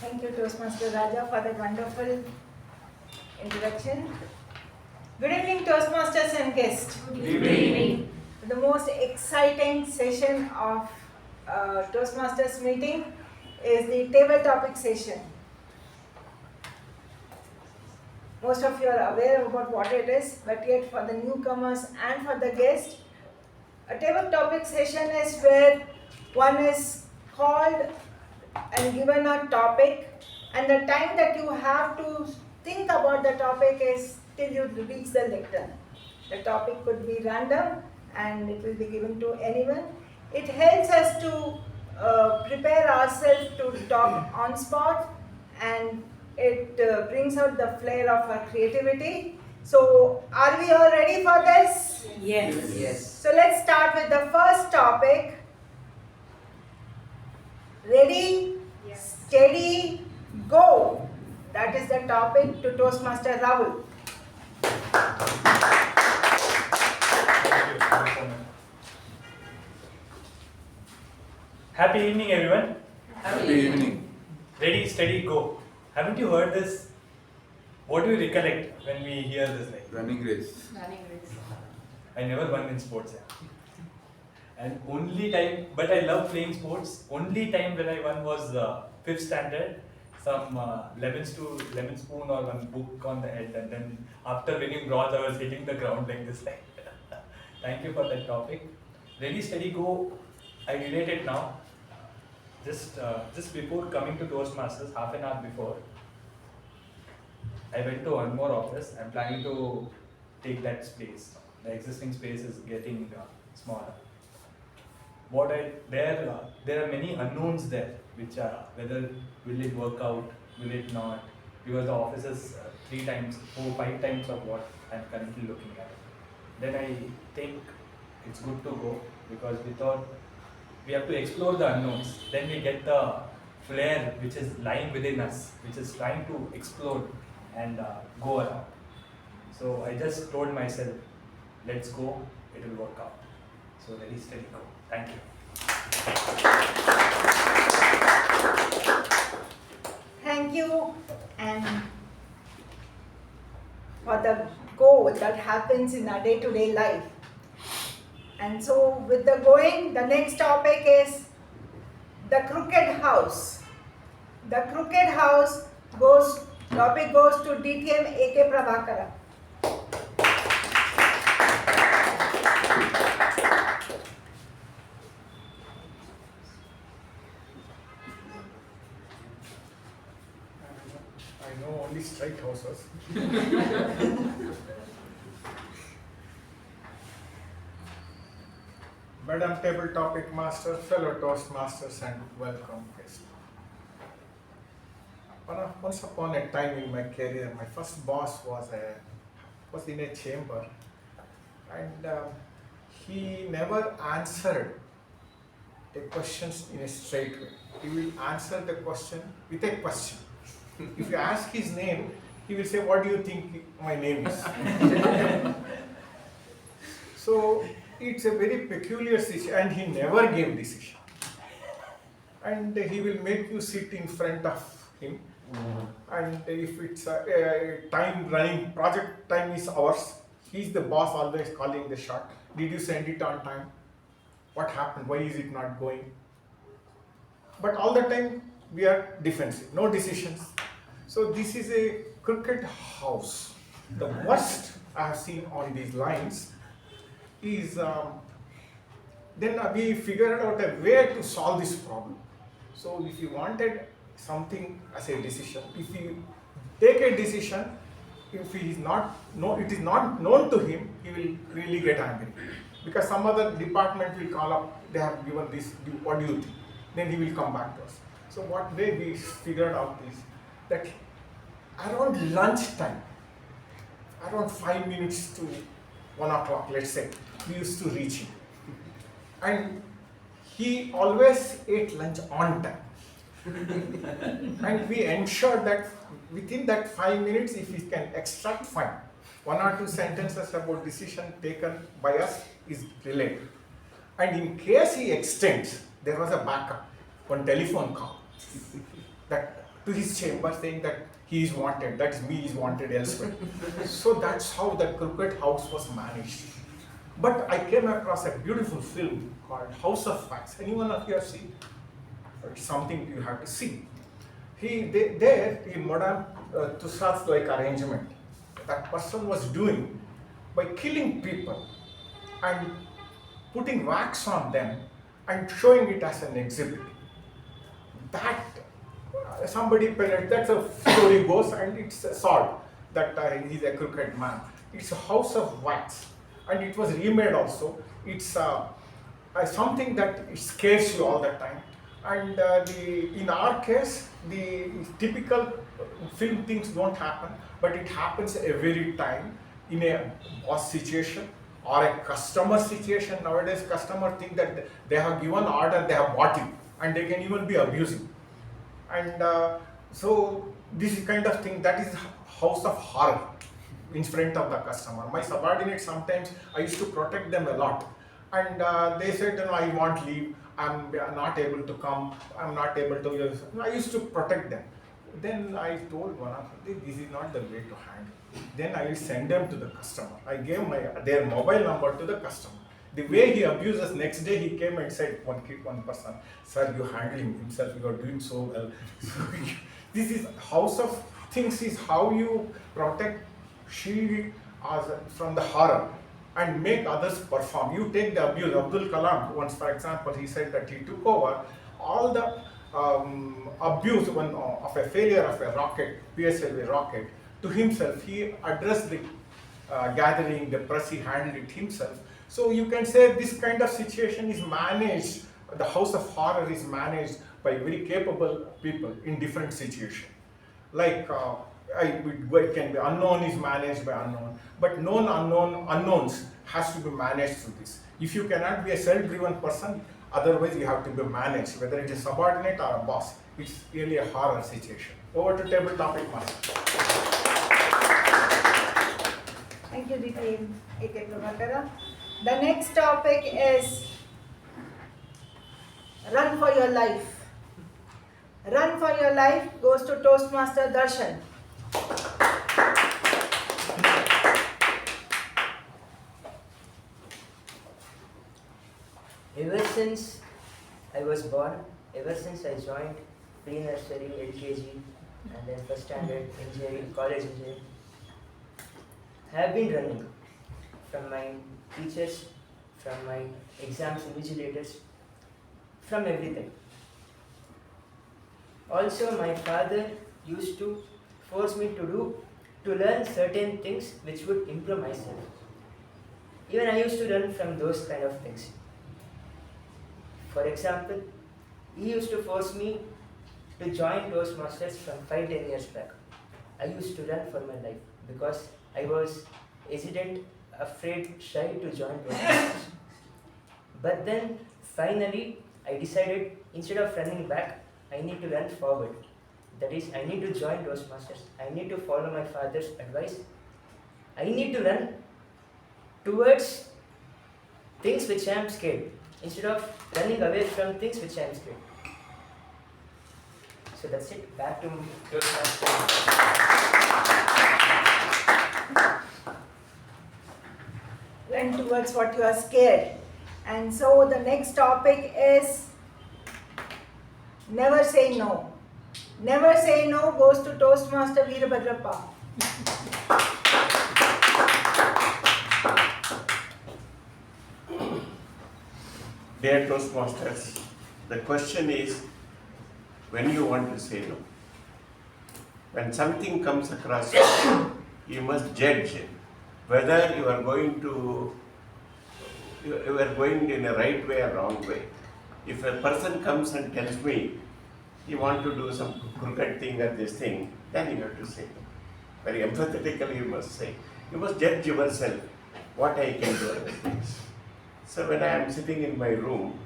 Thank you, Toastmaster Raja, for that wonderful introduction. Good evening, Toastmasters and guests. Good evening. The most exciting session of Toastmasters meeting is the table topic session. Most of you are aware about what it is, but yet for the newcomers and for the guests, a table topic session is where one is called and given a topic, and the time that you have to think about the topic is till you reach the lectern. The topic could be random and it will be given to anyone. It helps us to prepare ourselves to talk on spot, and it brings out the flair of our creativity. So, are we all ready for this? Yes. So, let's start with the first topic. Ready? Steady, go. That is the topic to Toastmaster Rahul. Happy evening, everyone. Happy evening. Ready, steady, go. Haven't you heard this? What do you recollect when we hear this? Like Running race. Running race. I never won in sports. Yeah. And only time, but I love playing sports. Only time when I won was 5th standard. Some lemon spoon or one book on the head, and then after winning bronze, I was hitting the ground like this. Like, thank you for that topic. Ready, steady, go. I relate it now. Just before coming to Toastmasters, half an hour before, I went to one more office. I'm planning to take that space. The existing space is getting smaller. There are many unknowns there, which are whether will it work out, will it not, because the office is 3 times, 4, 5 times of what I'm currently looking at. Then I think it's good to go, because we thought we have to explore the unknowns. Then we get the flair which is lying within us, which is trying to explode and go around. So I just told myself, let's go, it will work out. So ready, steady, go. Thank you. Thank you, and for the go that happens in our day-to-day life. And so with the going, the next topic is the crooked house. The crooked house topic goes to DTM K Prabhakara. I know only straight houses. Madam Table Topic Master, fellow Toastmasters, and welcome guests. Once upon a time in my career, my first boss was in a chamber, and he never answered a question in a straight way. He will answer the question with a question. If you ask his name, he will say, "What do you think my name is?" So it's a very peculiar situation, and he never gave decision. And he will make you sit in front of him. And if it's a time running, project time is ours, he's the boss, always calling the shot. Did you send it on time? What happened? Why is it not going? But all the time we are defensive, no decisions. So this is a crooked house. The worst I have seen on these lines is then we figured out a way to solve this problem. So if you wanted something as a decision, if you take a decision, if it is not known to him, he will really get angry. Because some other department will call up, they have given this, what do you think? Then he will come back to us. So what way we figured out is that around lunchtime, around 5 minutes to 1 o'clock, let's say, we used to reach him. And he always ate lunch on time. And we ensured that within that 5 minutes, if he can extract, fine. 1 or 2 sentences about decision taken by us is related. And in case he extends, there was a backup, one telephone call that to his chamber saying that he is wanted, that is me is wanted elsewhere. So that's how the crooked house was managed. But I came across a beautiful film called House of Facts. Anyone of you have seen? It's something you have to see. There in Madame Tussauds like arrangement, that person was doing by killing people and putting wax on them and showing it as an exhibit. That that's a story goes, and it's solved that he's a crooked man. It's a house of wax, and it was remade also. It's something that it scares you all the time. And in our case, the typical film things don't happen, but it happens every time in a boss situation or a customer situation. Nowadays, customers think that they have given order, they have bought it, and they can even be abusing. And so this kind of thing, that is house of horror in front of the customer. My subordinates, sometimes I used to protect them a lot, and they said, you know, I want leave, I'm not able to come, I'm not able to use. I used to protect them. Then I told one of them, this is not the way to handle. Then I will send them to the customer. I gave their mobile number to the customer. The way he abuses, next day he came and said, one person, sir, you handling himself, you are doing so well. So this is house of things, is how you protect, shield us from the horror and make others perform. You take the abuse. Abdul Kalam once, for example, he said that he took over all the abuse of a failure of a rocket, PSLV rocket, to himself. He addressed the gathering, the press, he handled it himself. So you can say this kind of situation is managed, the house of horror is managed by very capable people in different situations. Like it can be unknown is managed by unknown, but known unknowns has to be managed through this. If you cannot be a self-driven person, otherwise you have to be managed, whether it is subordinate or a boss. It's really a horror situation. Over to table topic master. Thank you, K Prabhakara. The next topic is run for your life. Run for your life goes to Toastmaster Darshan. Ever since I was born, ever since I joined pre-nursery, LKG, and then first standard, engineering, college engineering, I have been running from my teachers, from my exam invigilators, from everything. Also, my father used to force me to learn certain things which would improve myself. Even I used to run from those kind of things. For example, he used to force me to join Toastmasters from 5-10 years back. I used to run for my life because I was hesitant, afraid, shy to join Toastmasters. But then finally I decided, instead of running back, I need to run forward. That is, I need to join Toastmasters. I need to follow my father's advice. I need to run towards things which I am scared, instead of running away from things which I am scared. So that's it. Back to Toastmasters. Run towards what you are scared. And so the next topic is never say no. Never say no goes to Toastmaster Veerabhadrappa. Dear Toastmasters, the question is when you want to say no. When something comes across you, you must judge whether you are going in a right way or wrong way. If a person comes and tells me you want to do some crooked thing or this thing, then you have to say no. Very empathetically you must say. You must judge yourself what I can do other things. So when I am sitting in my room,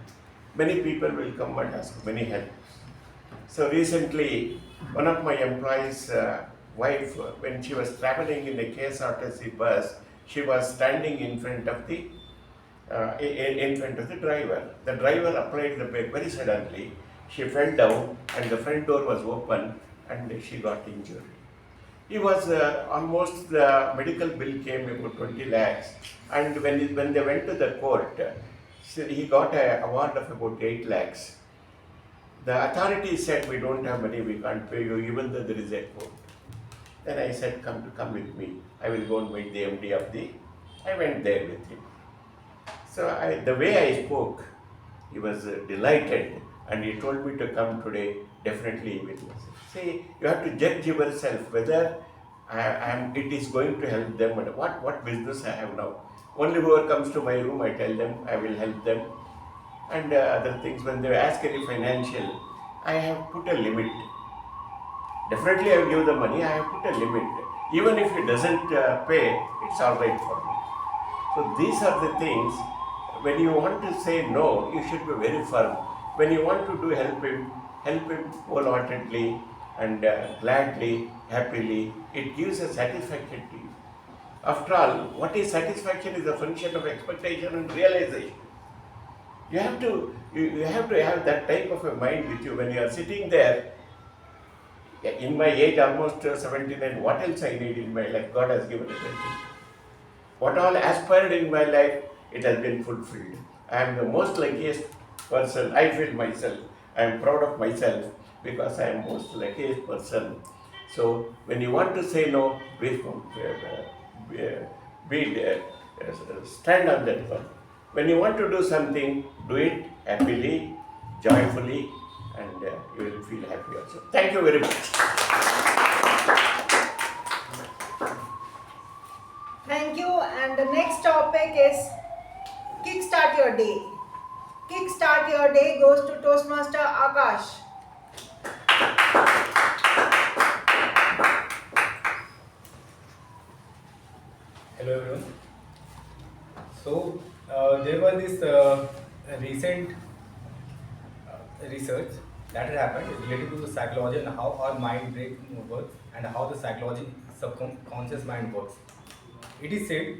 many people will come and ask many help. So recently, one of my employees' wife, when she was traveling in a KSRTC bus, she was standing in front of the driver. The driver applied the brake very suddenly. She fell down and the front door was open and she got injured. He was almost, the medical bill came about 20 lakhs, and when they went to the court, he got an award of about 8 lakhs. The authorities said, we don't have money, we can't pay you even though there is a court. Then I said, come with me. I will go and meet the MD of the. I went there with him. So the way I spoke, he was delighted and he told me to come today, definitely he will listen. See, you have to judge yourself whether it is going to help them and what business I have now. Only whoever comes to my room, I tell them, I will help them. And other things, when they ask any financial, I have put a limit. Definitely I will give the money, I have put a limit. Even if he doesn't pay, it's alright for me. So these are the things, when you want to say no, you should be very firm. When you want to help him, help him wholeheartedly and gladly, happily. It gives a satisfaction to you. After all, what is satisfaction is a function of expectation and realization. You have to have that type of a mind with you when you are sitting there. In my age, almost 79, what else I need in my life? God has given everything. What all aspired in my life, it has been fulfilled. I am the most luckiest person. I feel myself. I am proud of myself because I am most luckiest person. So when you want to say no, stand on that one. When you want to do something, do it happily, joyfully, and you will feel happy also. Thank you very much. Thank you. And the next topic is Kickstart Your Day. Kickstart Your Day goes to Toastmaster Aakash. Hello everyone. So there was this recent research that had happened related to the psychology and how our mind brain works and how the psychology subconscious mind works. It is said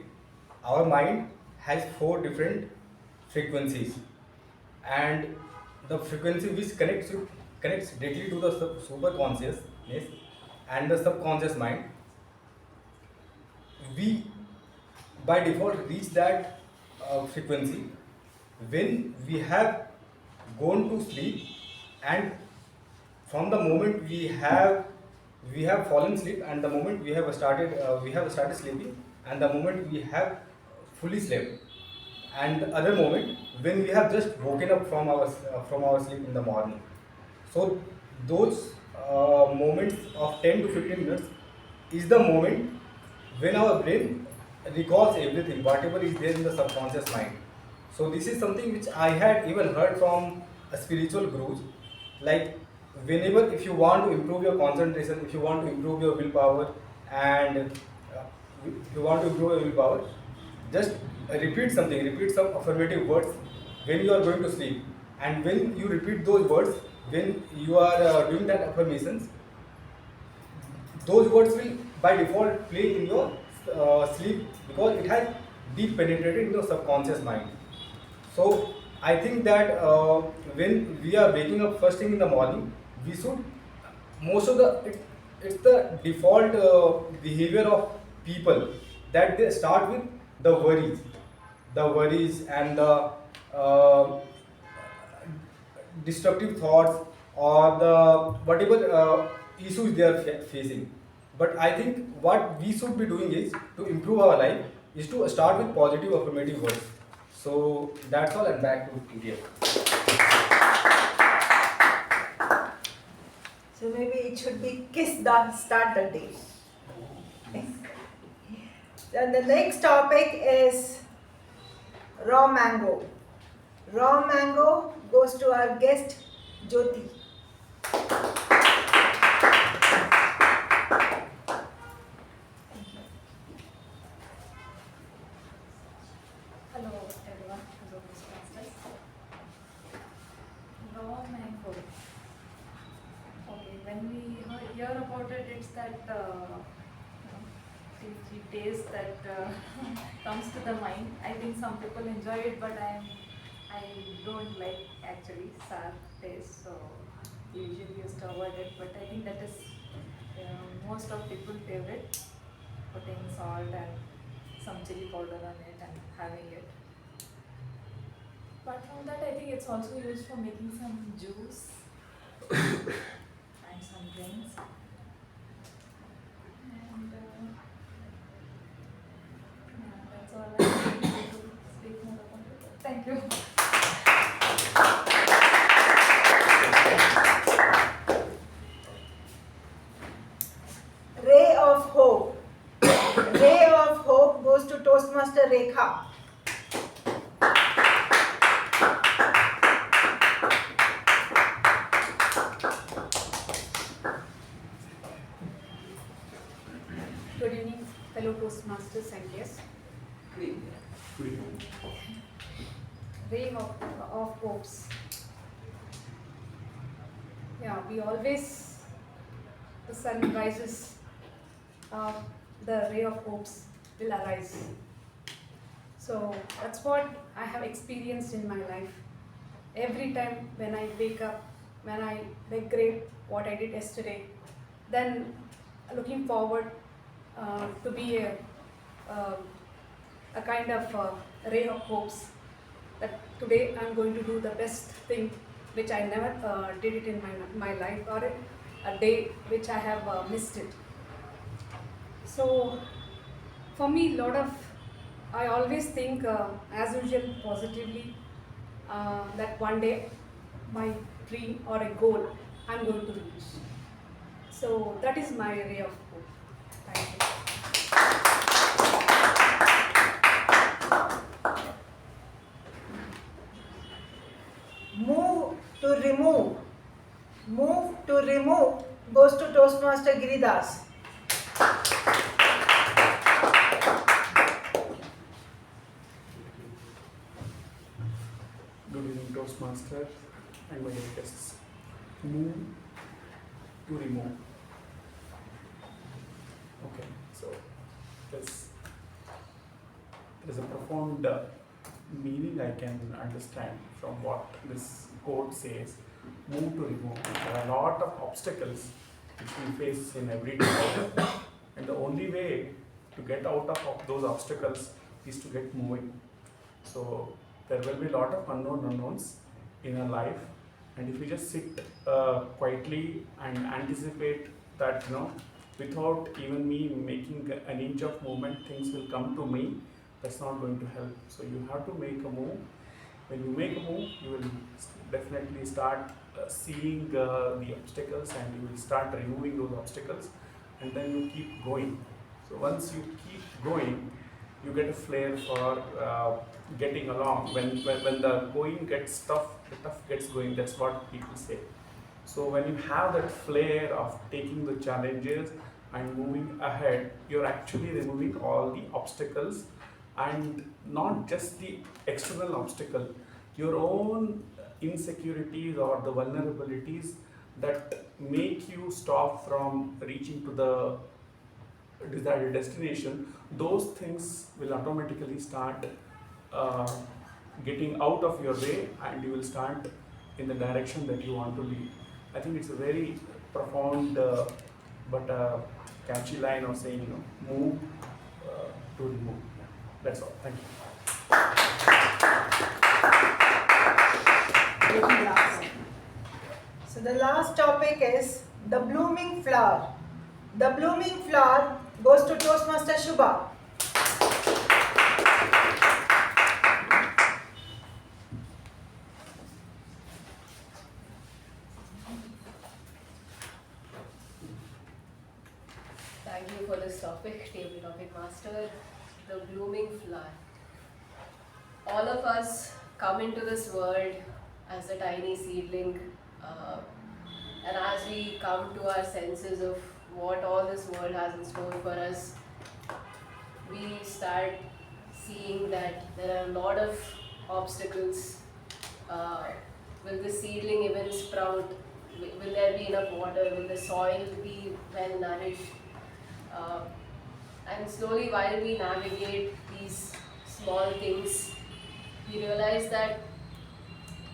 our mind has 4 different frequencies, and the frequency which connects directly to the superconsciousness and the subconscious mind. We by default reach that frequency when we have gone to sleep, and from the moment we have fallen asleep, and the moment we have started sleeping, and the moment we have fully slept, and the other moment when we have just woken up from our sleep in the morning. So those moments of 10 to 15 minutes is the moment when our brain recalls everything, whatever is there in the subconscious mind. So this is something which I had even heard from a spiritual gurus, like whenever if you want to improve your concentration, if you want to improve your willpower, and if you want to improve your willpower, just repeat some affirmative words when you are going to sleep. And when you repeat those words, when you are doing that affirmations, those words will by default play in your sleep, because it has deep penetrated in your subconscious mind. So I think that when we are waking up first thing in the morning, we should it's the default behavior of people that they start with the worries and the destructive thoughts, or the whatever issues they are facing. But I think what we should be doing is to improve our life is to start with positive affirmative words. So that's all, and back to India. So maybe it should be start the day. Then the next topic is raw mango. Raw mango goes to our guest Jyothi. Hello everyone, hello Toastmasters. Raw mango. Okay, when we hear about it, it's that tasty taste that comes to the mind. I think some people enjoy it, but I don't like actually sour taste, so usually used to avoid it. But I think that is most of people's favorite, putting salt and some chili powder on it and having it. Apart from that, I think it's also used for making some juice and some drinks. And yeah, that's all I have to speak more about it. Thank you. Ray of hope. Ray of hope goes to Toastmaster Rekha. Good evening, fellow Toastmasters and guests. Ray of hopes. yeah, we always, the sun rises, the ray of hopes will arise. So that's what I have experienced in my life. Every time when I wake up, when I regret what I did yesterday, then looking forward to be uh, a kind of ray of hopes that today I'm going to do the best thing which I never did it in my life, or a day which I have missed it. So for me, I always think as usual positively that one day my dream or a goal I'm going to reach. So that is my ray of hope. Thank you. Move to remove. Move to remove goes to Toastmaster Giridas. Good evening, Toastmasters and my dear guests. Move to remove. Okay, so there's a profound meaning I can understand from what this quote says. Move to remove. There are a lot of obstacles which we face in everyday life, and the only way to get out of those obstacles is to get moving. So there will be a lot of unknowns in our life, and if we just sit quietly and anticipate that, without even me making an inch of movement, things will come to me, that's not going to help. So you have to make a move. When you make a move, you will definitely start seeing the obstacles, and you will start removing those obstacles, and then you keep going. So once you keep going, you get a flair for getting along. When the going gets tough, the tough gets going. That's what people say. So when you have that flair of taking the challenges and moving ahead, you're actually removing all the obstacles, and not just the external obstacle, your own insecurities or the vulnerabilities that make you stop from reaching to the desired destination. Those things will automatically start getting out of your way, and you will start in the direction that you want to lead. I think it's a very profound but catchy line of saying, move to remove. Yeah, that's all. Thank you. So the last topic is the blooming flower. The blooming flower goes to Toastmaster Shuba. Thank you for this topic, table topic master, the blooming flower. All of us come into this world as a tiny seedling, and as we come to our senses of what all this world has in store for us, we start seeing that there are a lot of obstacles. Will the seedling even sprout? Will there be enough water? Will the soil be well nourished? And slowly, while we navigate these small things, we realize that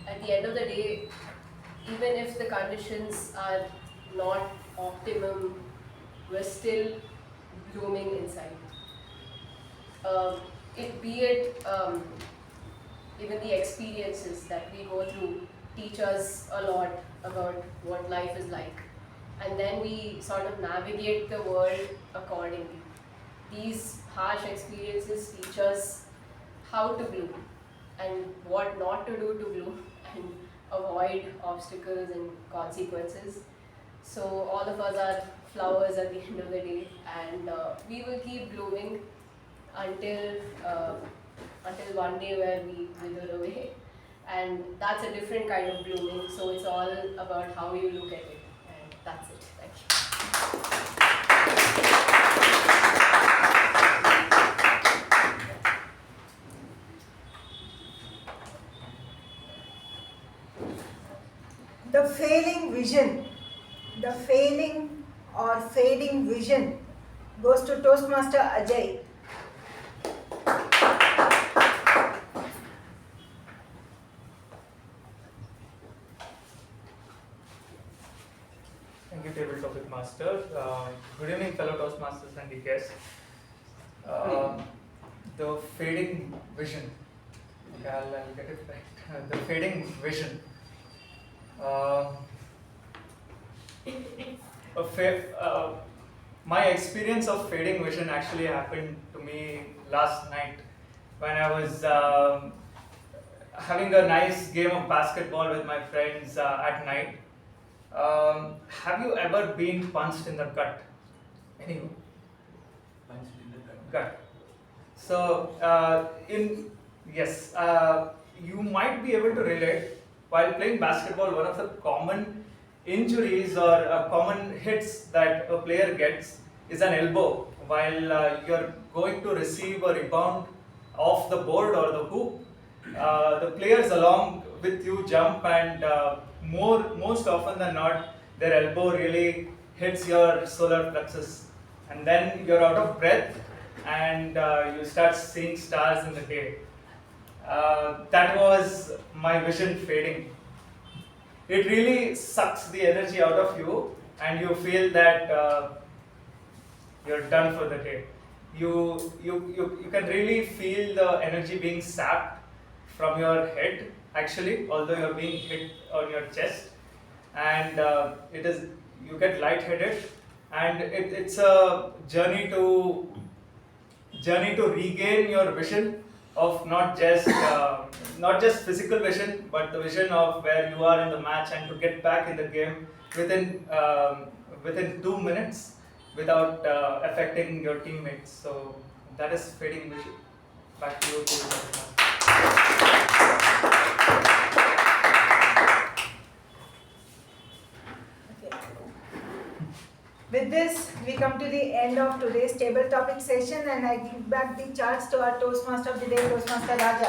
at the end of the day, even if the conditions are not optimum, we're still blooming inside. Even the experiences that we go through teach us a lot about what life is like. And then we sort of navigate the world accordingly. These harsh experiences teach us how to bloom and what not to do to bloom and avoid obstacles and consequences. So all of us are flowers at the end of the day, and we will keep blooming until one day where we wither away. And that's a different kind of blooming, so it's all about how you look at it. And that's it. Thank you. the failing vision, the failing or fading vision goes to Toastmaster Ajay. Thank you, Table Topic Master. Good evening, fellow Toastmasters and the guests. The fading vision. Okay, I'll get it right. The fading vision. My experience of fading vision actually happened to me last night when I was having a nice game of basketball with my friends at night. Have you ever been punched in the gut? Anyone? Punched in the Gut. So, you might be able to relate. While playing basketball, one of the common injuries or common hits that a player gets is an elbow. While you're going to receive a rebound off the board or the hoop, the players along with you jump, and most often than not, their elbow really hits your solar plexus, and then you're out of breath and you start seeing stars in the day. That was my vision fading. It really sucks the energy out of you, and you feel that you're done for the day. You can really feel the energy being sapped from your head, actually, although you're being hit on your chest, and you get lightheaded, and it's a journey to regain your vision of not just physical vision, but the vision of where you are in the match, and to get back in the game within 2 minutes without affecting your teammates. So that is fading vision. Back to you. With this, we come to the end of today's table topic session, and I give back the charge to our Toastmaster of the day, Toastmaster Raja.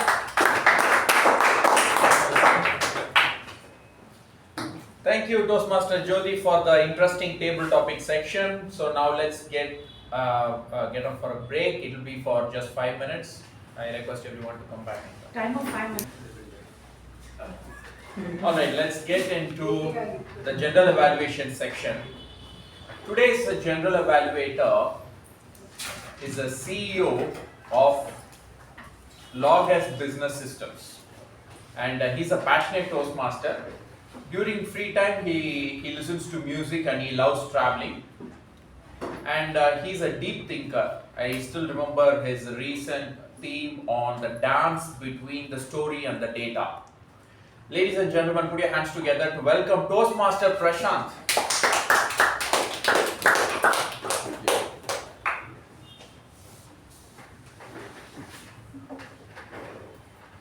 Thank you, Toastmaster Jyothi, for the interesting table topic section. So now let's get on for a break. It will be for just 5 minutes. I request everyone to come back. Time of 5 minutes. Alright, let's get into the general evaluation section. Today's general evaluator is a CEO of Logos Business Systems, and he's a passionate Toastmaster. During free time, he listens to music and he loves traveling, and he's a deep thinker. I still remember his recent theme on the dance between the story and the data. Ladies and gentlemen, put your hands together to welcome Toastmaster Prashanth.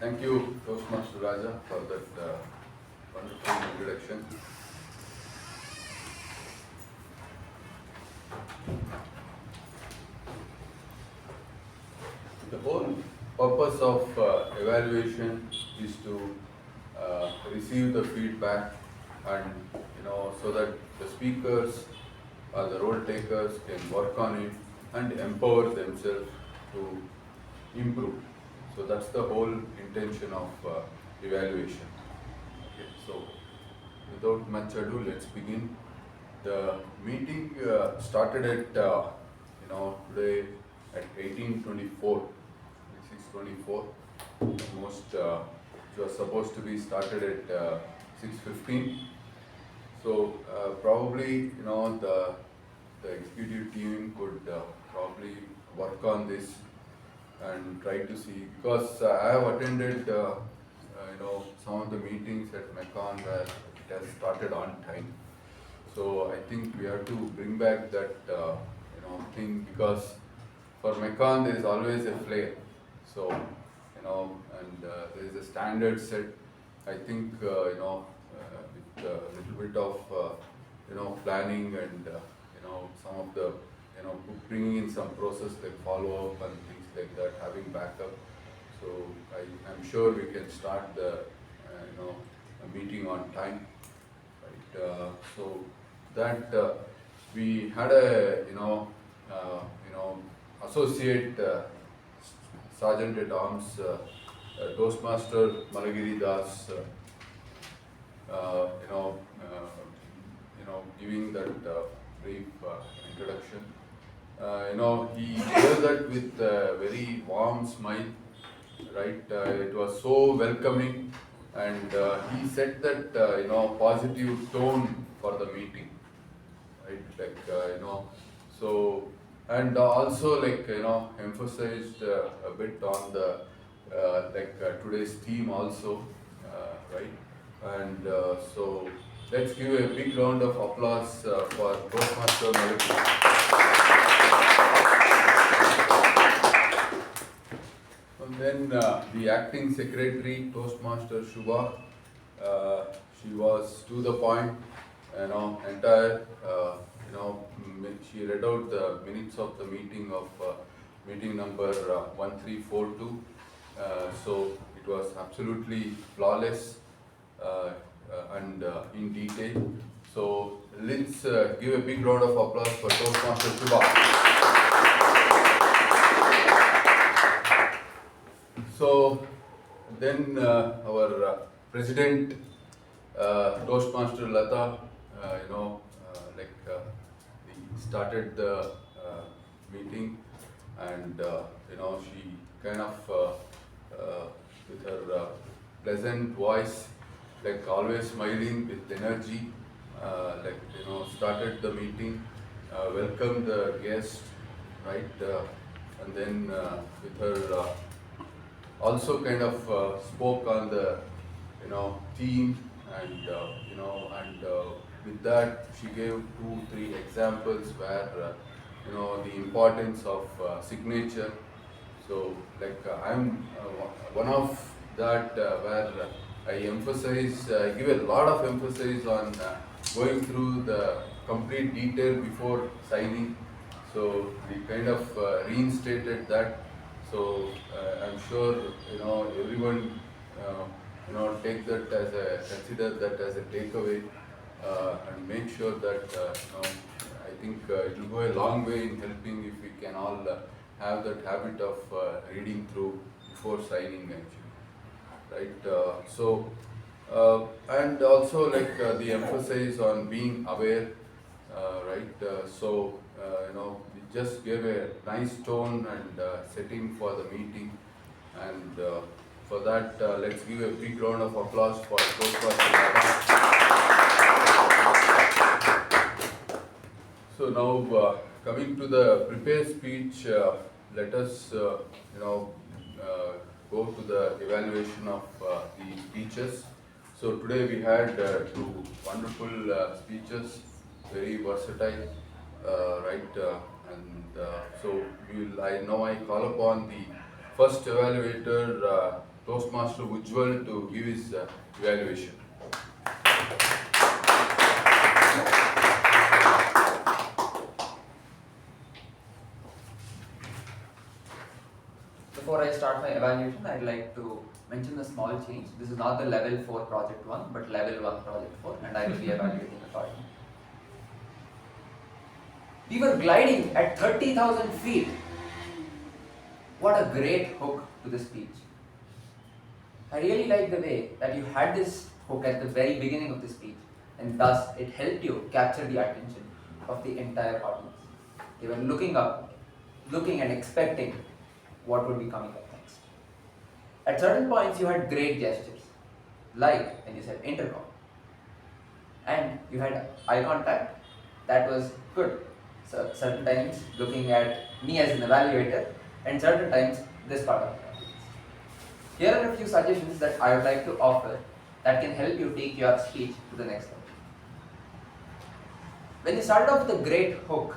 Thank you, Toastmaster Raja, for that wonderful introduction. The whole purpose of evaluation is to receive the feedback, and so that the speakers or the role takers can work on it and empower themselves to improve. So that's the whole intention of evaluation. Okay, so without much ado, let's begin. The meeting started at today at 18:24, 6:24. Almost it was supposed to be started at 6:15. So probably the executive team could probably work on this and try to see, because I have attended some of the meetings at Mekon where it has started on time. So I think we have to bring back that thing, because for Mekon there is always a flair. So and there is a standard set. I think with a little bit of planning and some of the bringing in some process like follow up and things like that, having backup. So I'm sure we can start the a meeting on time. So that we had a associate sergeant at arms, Toastmaster Malagiri Das, giving that brief introduction. He gave that with a very warm smile, right? It was so welcoming, and he set that positive tone for the meeting, right? So, and also emphasized a bit on the today's theme also, right? And so let's give a big round of applause for Toastmaster Malagiri. And then the acting secretary, Toastmaster Shuba, she was to the point, she read out the minutes of the meeting of meeting number 1342. So it was absolutely flawless and in detail. So let's give a big round of applause for Toastmaster Shuba. So then our president, Toastmaster Latha, we started the meeting, and she kind of with her pleasant voice, like always smiling with energy, started the meeting, welcomed the guest, right, and then with her also kind of spoke on the theme, and with that she gave 2-3 examples where the importance of signature. So I'm one of that where I emphasize, I give a lot of emphasis on going through the complete detail before signing. So we kind of reinstated that. So I'm sure everyone take that as a, consider that as a takeaway, and make sure that I think it will go a long way in helping if we can all have that habit of reading through before signing actually, right? And also the emphasis on being aware, right? We just gave a nice tone and setting for the meeting, and for that let's give a big round of applause for Toastmasters. So now coming to the prepared speech, let us go to the evaluation of the speeches. So today we had 2 wonderful speeches, very versatile, right? So I call upon the first evaluator, Toastmaster Ujwal, to give his evaluation. Before I start my evaluation, I'd like to mention a small change. This is not the level 4 project 1, but level 1 project 4, and I will be evaluating accordingly. We were gliding at 30,000 feet. What a great hook to the speech. I really like the way that you had this hook at the very beginning of the speech, and thus it helped you capture the attention of the entire audience. They were looking up, looking and expecting what would be coming up next. At certain points you had great gestures, like when you said intercom, and you had eye contact. That was good. So certain times looking at me as an evaluator, and certain times this part of the audience. Here are a few suggestions that I would like to offer that can help you take your speech to the next level. When you start off with a great hook,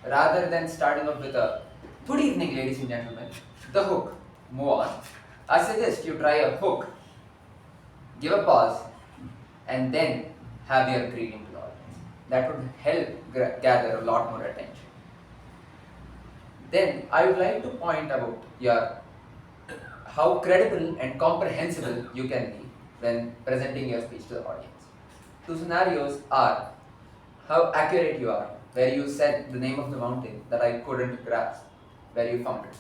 rather than starting off with a "Good evening, ladies and gentlemen," the hook, move on. I suggest you try a hook, give a pause, and then have your greeting to the audience. That would help gather a lot more attention. Then I would like to point out how credible and comprehensible you can be when presenting your speech to the audience. two scenarios are how accurate you are, where you said the name of the mountain that I couldn't grasp, where you fumbled,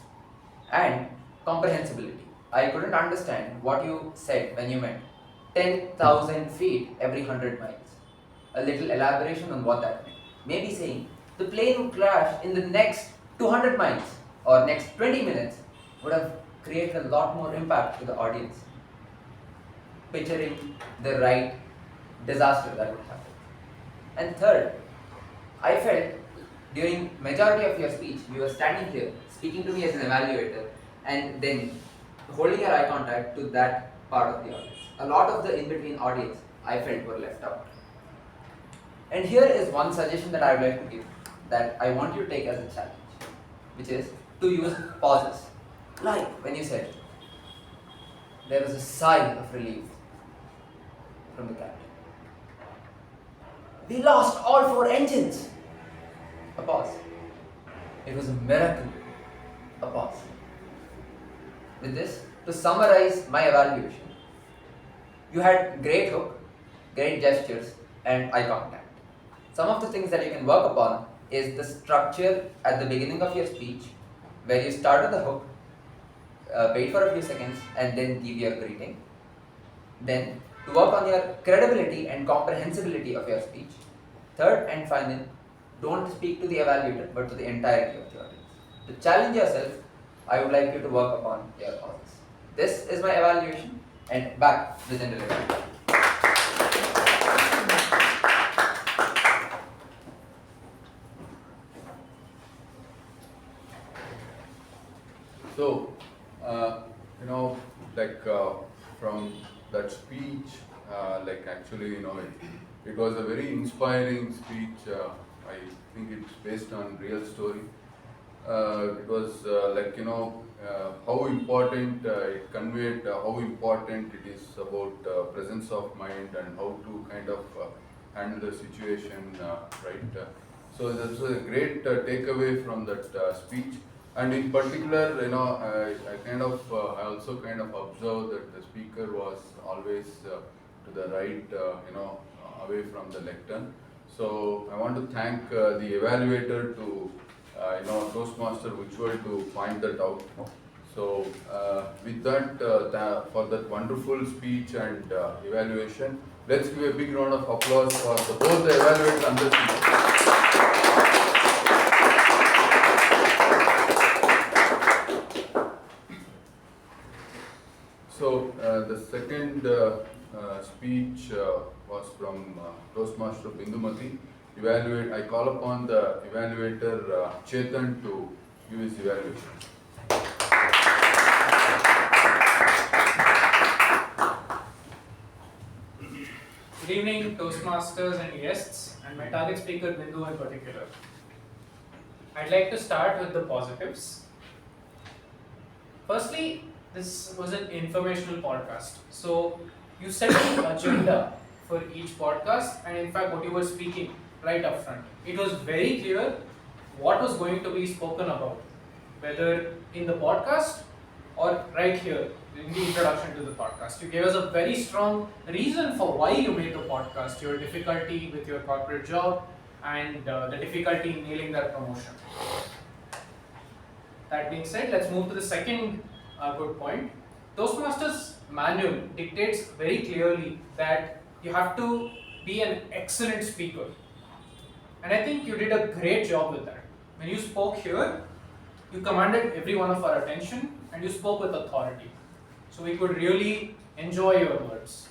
and comprehensibility. I couldn't understand what you said when you meant 10,000 feet every 100 miles. A little elaboration on what that meant. Maybe saying the plane would crash in the next 200 miles or next 20 minutes would have created a lot more impact to the audience. Picturing the right disaster that would happen. And third, I felt during majority of your speech, you were standing here speaking to me as an evaluator and then holding your eye contact to that part of the audience. A lot of the in-between audience I felt were left out. And here is one suggestion that I would like to give that I want you to take as a challenge, which is to use pauses. Like when you said, there was a sigh of relief from the captain. We lost all 4 engines. A pause. It was a miracle. A pause. With this, to summarize my evaluation, you had great hook, great gestures, and eye contact. Some of the things that you can work upon is the structure at the beginning of your speech, where you start with the hook, wait for a few seconds, and then give your greeting. Then, to work on your credibility and comprehensibility of your speech. Third and final, don't speak to the evaluator, but to the entirety of the audience. To challenge yourself, I would like you to work upon your pauses. This is my evaluation, and back to the general evaluation. So, from that speech, actually, it was a very inspiring speech. I think it's based on real story. It was how important it conveyed, how important it is about presence of mind and how to kind of handle the situation, right? So that's a great takeaway from that speech. And in particular, I also kind of observed that the speaker was always to the right, away from the lectern. So I want to thank the evaluator to, Toastmaster Ujwal to point that out. So with that, for that wonderful speech and evaluation, let's give a big round of applause for both the evaluators and the speaker. So the second speech was from Toastmaster Bindumathi. I call upon the evaluator Chetan to give his evaluation. Good evening, Toastmasters and guests, and my target speaker Bindu in particular. I'd like to start with the positives. Firstly, this was an informational podcast. So you set the agenda for each podcast, and in fact what you were speaking right up front. It was very clear what was going to be spoken about, whether in the podcast or right here in the introduction to the podcast. You gave us a very strong reason for why you made the podcast, your difficulty with your corporate job and the difficulty in nailing that promotion. That being said, let's move to the second good point. Toastmasters manual dictates very clearly that you have to be an excellent speaker. And I think you did a great job with that. When you spoke here, you commanded every one of our attention and you spoke with authority. So we could really enjoy your words.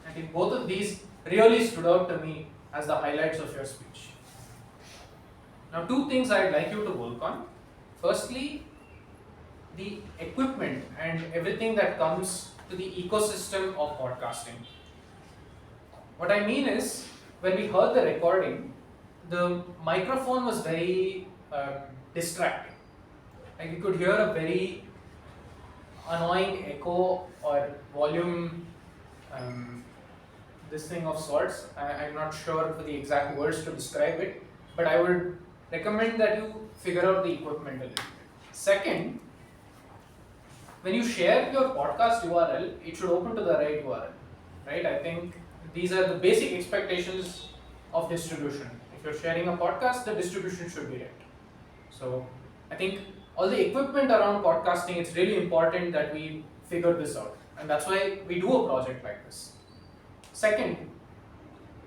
I think both of these really stood out to me as the highlights of your speech. Now, two things I'd like you to work on. Firstly, the equipment and everything that comes to the ecosystem of podcasting. What I mean is, when we heard the recording, the microphone was very distracting. Like you could hear a very annoying echo or volume, this thing of sorts. I'm not sure for the exact words to describe it, but I would recommend that you figure out the equipment a little bit. Second, when you share your podcast URL, it should open to the right URL, right? I think These are the basic expectations of distribution. If you're sharing a podcast, the distribution should be right. So I think all the equipment around podcasting, it's really important that we figure this out. And that's why we do a project like this. Second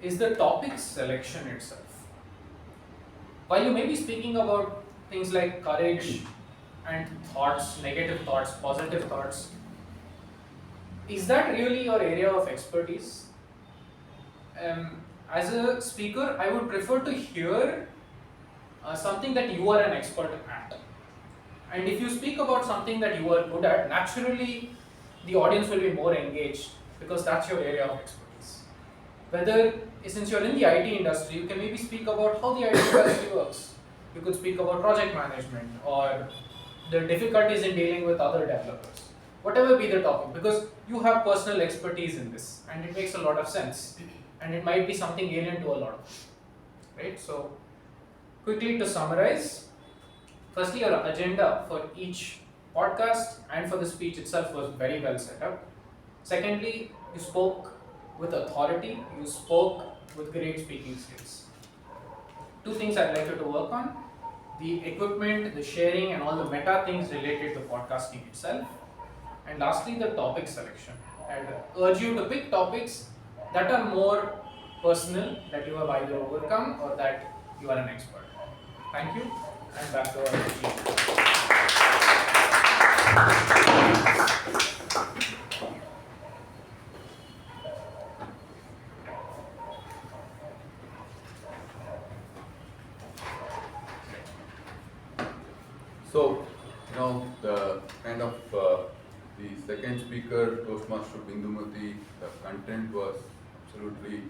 is the topic selection itself. While you may be speaking about things like courage and thoughts, negative thoughts, positive thoughts, is that really your area of expertise? As a speaker, I would prefer to hear something that you are an expert at. And if you speak about something that you are good at, naturally the audience will be more engaged because that's your area of expertise. Whether, since you're in the IT industry, you can maybe speak about how the IT industry works. You could speak about project management or the difficulties in dealing with other developers. Whatever be the topic, because you have personal expertise in this and it makes a lot of sense. And it might be something alien to a lot of people, right? So, quickly to summarize, firstly, your agenda for each podcast and for the speech itself was very well set up. Secondly, you spoke with authority, you spoke with great speaking skills. Two things I'd like you to work on: the equipment, the sharing, and all the meta things related to podcasting itself. And lastly, the topic selection. I'd urge you to pick topics that are more personal, that you have either overcome or that you are an expert. Thank you, and back to our So, the kind of the second speaker, Toastmaster Bindumathi, the content was absolutely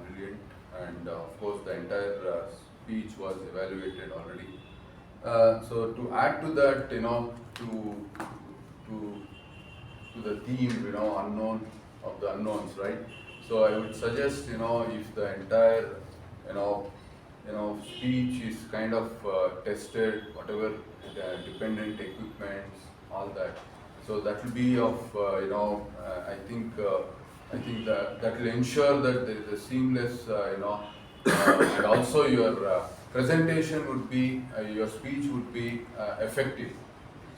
brilliant, and of course the entire speech was evaluated already. So to add to that, to the theme, unknown of the unknowns, right? So I would suggest, if the entire, speech is kind of tested, whatever dependent equipments, all that. So that will be of, I think that will ensure that there is a seamless, and also your presentation would be, your speech would be effective.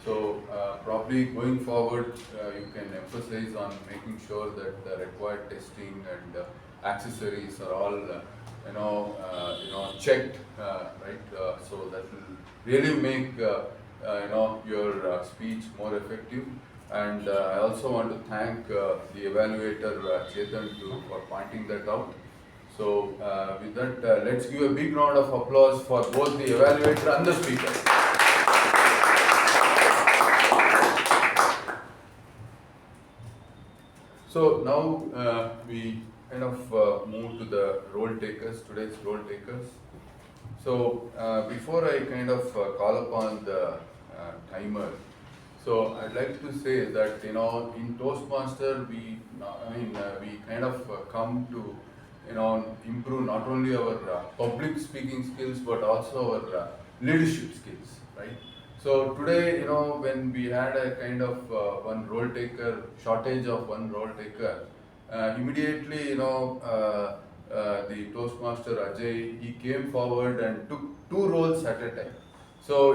So probably going forward, you can emphasize on making sure that the required testing and accessories are all, checked, right? So that will really make, your speech more effective. And I also want to thank the evaluator Chetan for pointing that out. So with that, let's give a big round of applause for both the evaluator and the speaker. So now we kind of move to the role takers, today's role takers. So before I kind of call upon the timer, so I'd like to say that in Toastmaster we kind of come to improve not only our public speaking skills but also our leadership skills, right? So today when we had a kind of one role taker shortage of one role taker, immediately the Toastmaster Ajay, he came forward and took 2 roles at a time. So,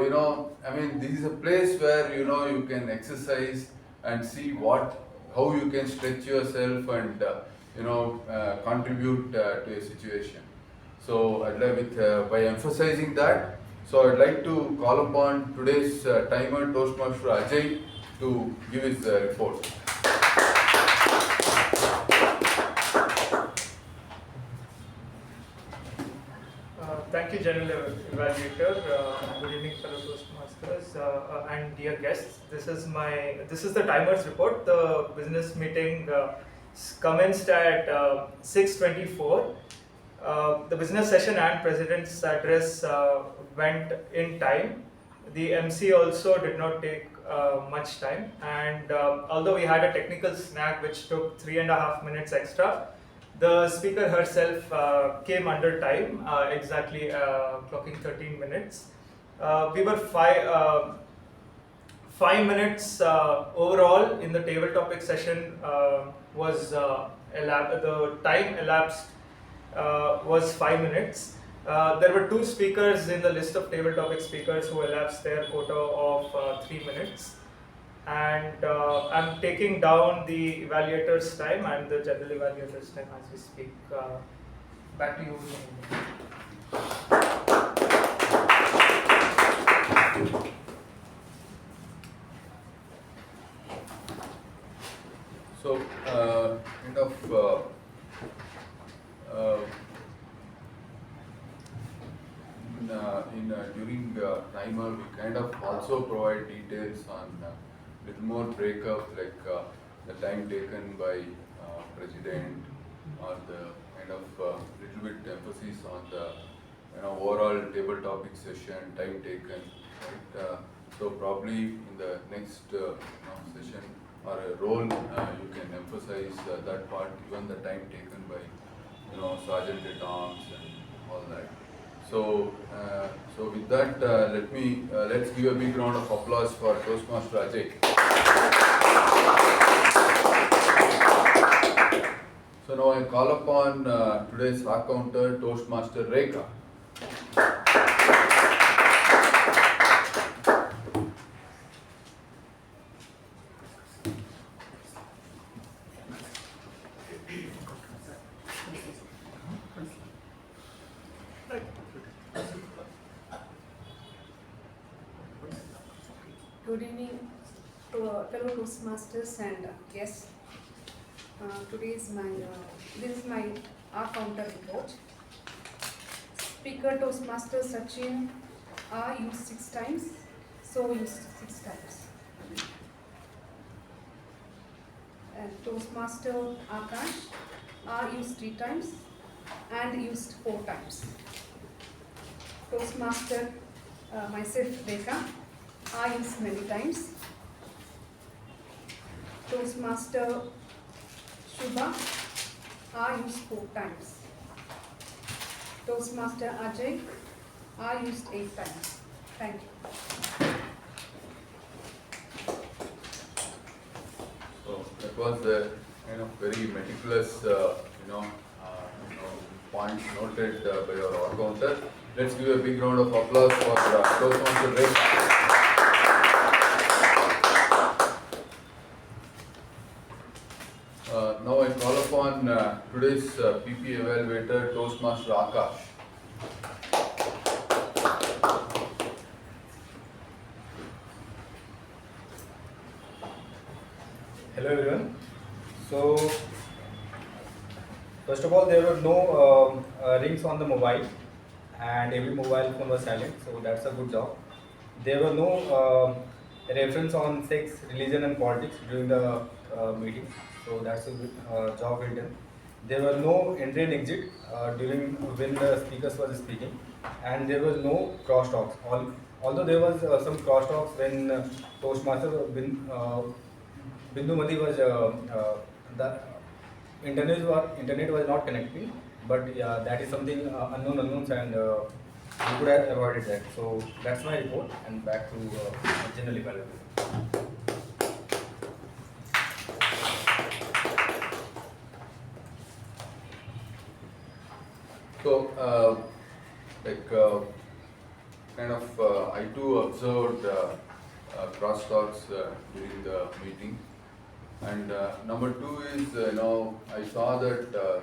this is a place where, you can exercise and see how you can stretch yourself and, contribute to a situation. So, I'd like by emphasizing that, so I'd like to call upon today's timer, Toastmaster Ajay, to give his report. Thank you, General Evaluator. Good evening, fellow Toastmasters and dear guests. This is the timer's report. The business meeting commenced at 6:24. The business session and President's address went in time. The MC also did not take much time, and although we had a technical snag which took 3.5 minutes extra, the speaker herself came under time, exactly clocking 13 minutes. We were 5 minutes overall in the table topic session was the time elapsed was 5 minutes. There were 2 speakers in the list of table topic speakers who elapsed their quota of 3 minutes. And I'm taking down the evaluator's time and the general evaluator's time as we speak. Back to you. So, kind of during timer, we kind of also provide details on little more breakup, like the time taken by president, or the kind of little bit emphasis on the overall table topic session, time taken. Right? So probably in the next session or a role, you can emphasize that part, even the time taken by sergeant at arms and all that. So, so with that, let's give a big round of applause for Toastmaster Ajay. So now I call upon today's raconteur, Toastmaster Rekha. Good evening to fellow Toastmasters and guests. This is my counter report. Speaker Toastmaster Sachin used 6 times, so used 6 times. And Toastmaster Aakash used 3 times and used 4 times. Toastmaster myself Rekha used many times. Toastmaster Shuba used 4 times. Toastmaster Ajay used 8 times. Thank you. So that was the kind of very meticulous, points noted by our counter. Let's give a big round of applause for Toastmaster Rekha. Now I call upon today's PP Evaluator, Toastmaster Aakash. Hello everyone. So, first of all, there were no rings on the mobile, and every mobile phone was silent, so that's a good job. There were no reference on sex, religion and politics during the meeting, so that's a good job well done. There were no entry and exit during when the speakers was speaking, and there was no crosstalks. Although there was some crosstalks when Toastmaster Bindumathi was the internet was not connecting, but yeah, that is something unknowns, and we could have avoided that. So that's my report, and back to general evaluation. So, I too observed crosstalks during the meeting. And number 2 is, I saw that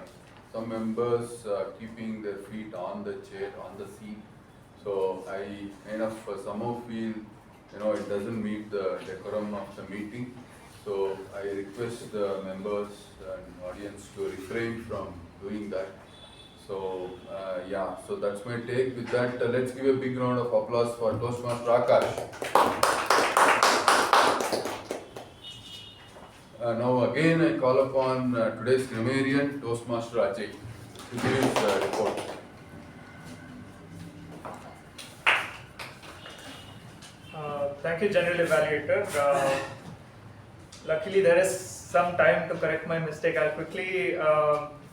some members keeping their feet on the chair, on the seat. So I kind of somehow feel, it doesn't meet the decorum of the meeting. So I request the members and audience to refrain from doing that. So so that's my take. With that, let's give a big round of applause for Toastmaster Aakash. Now again I call upon today's Grammarian, Toastmaster Ajay, to give his report. Thank you, General Evaluator. Luckily, there is some time to correct my mistake. I'll quickly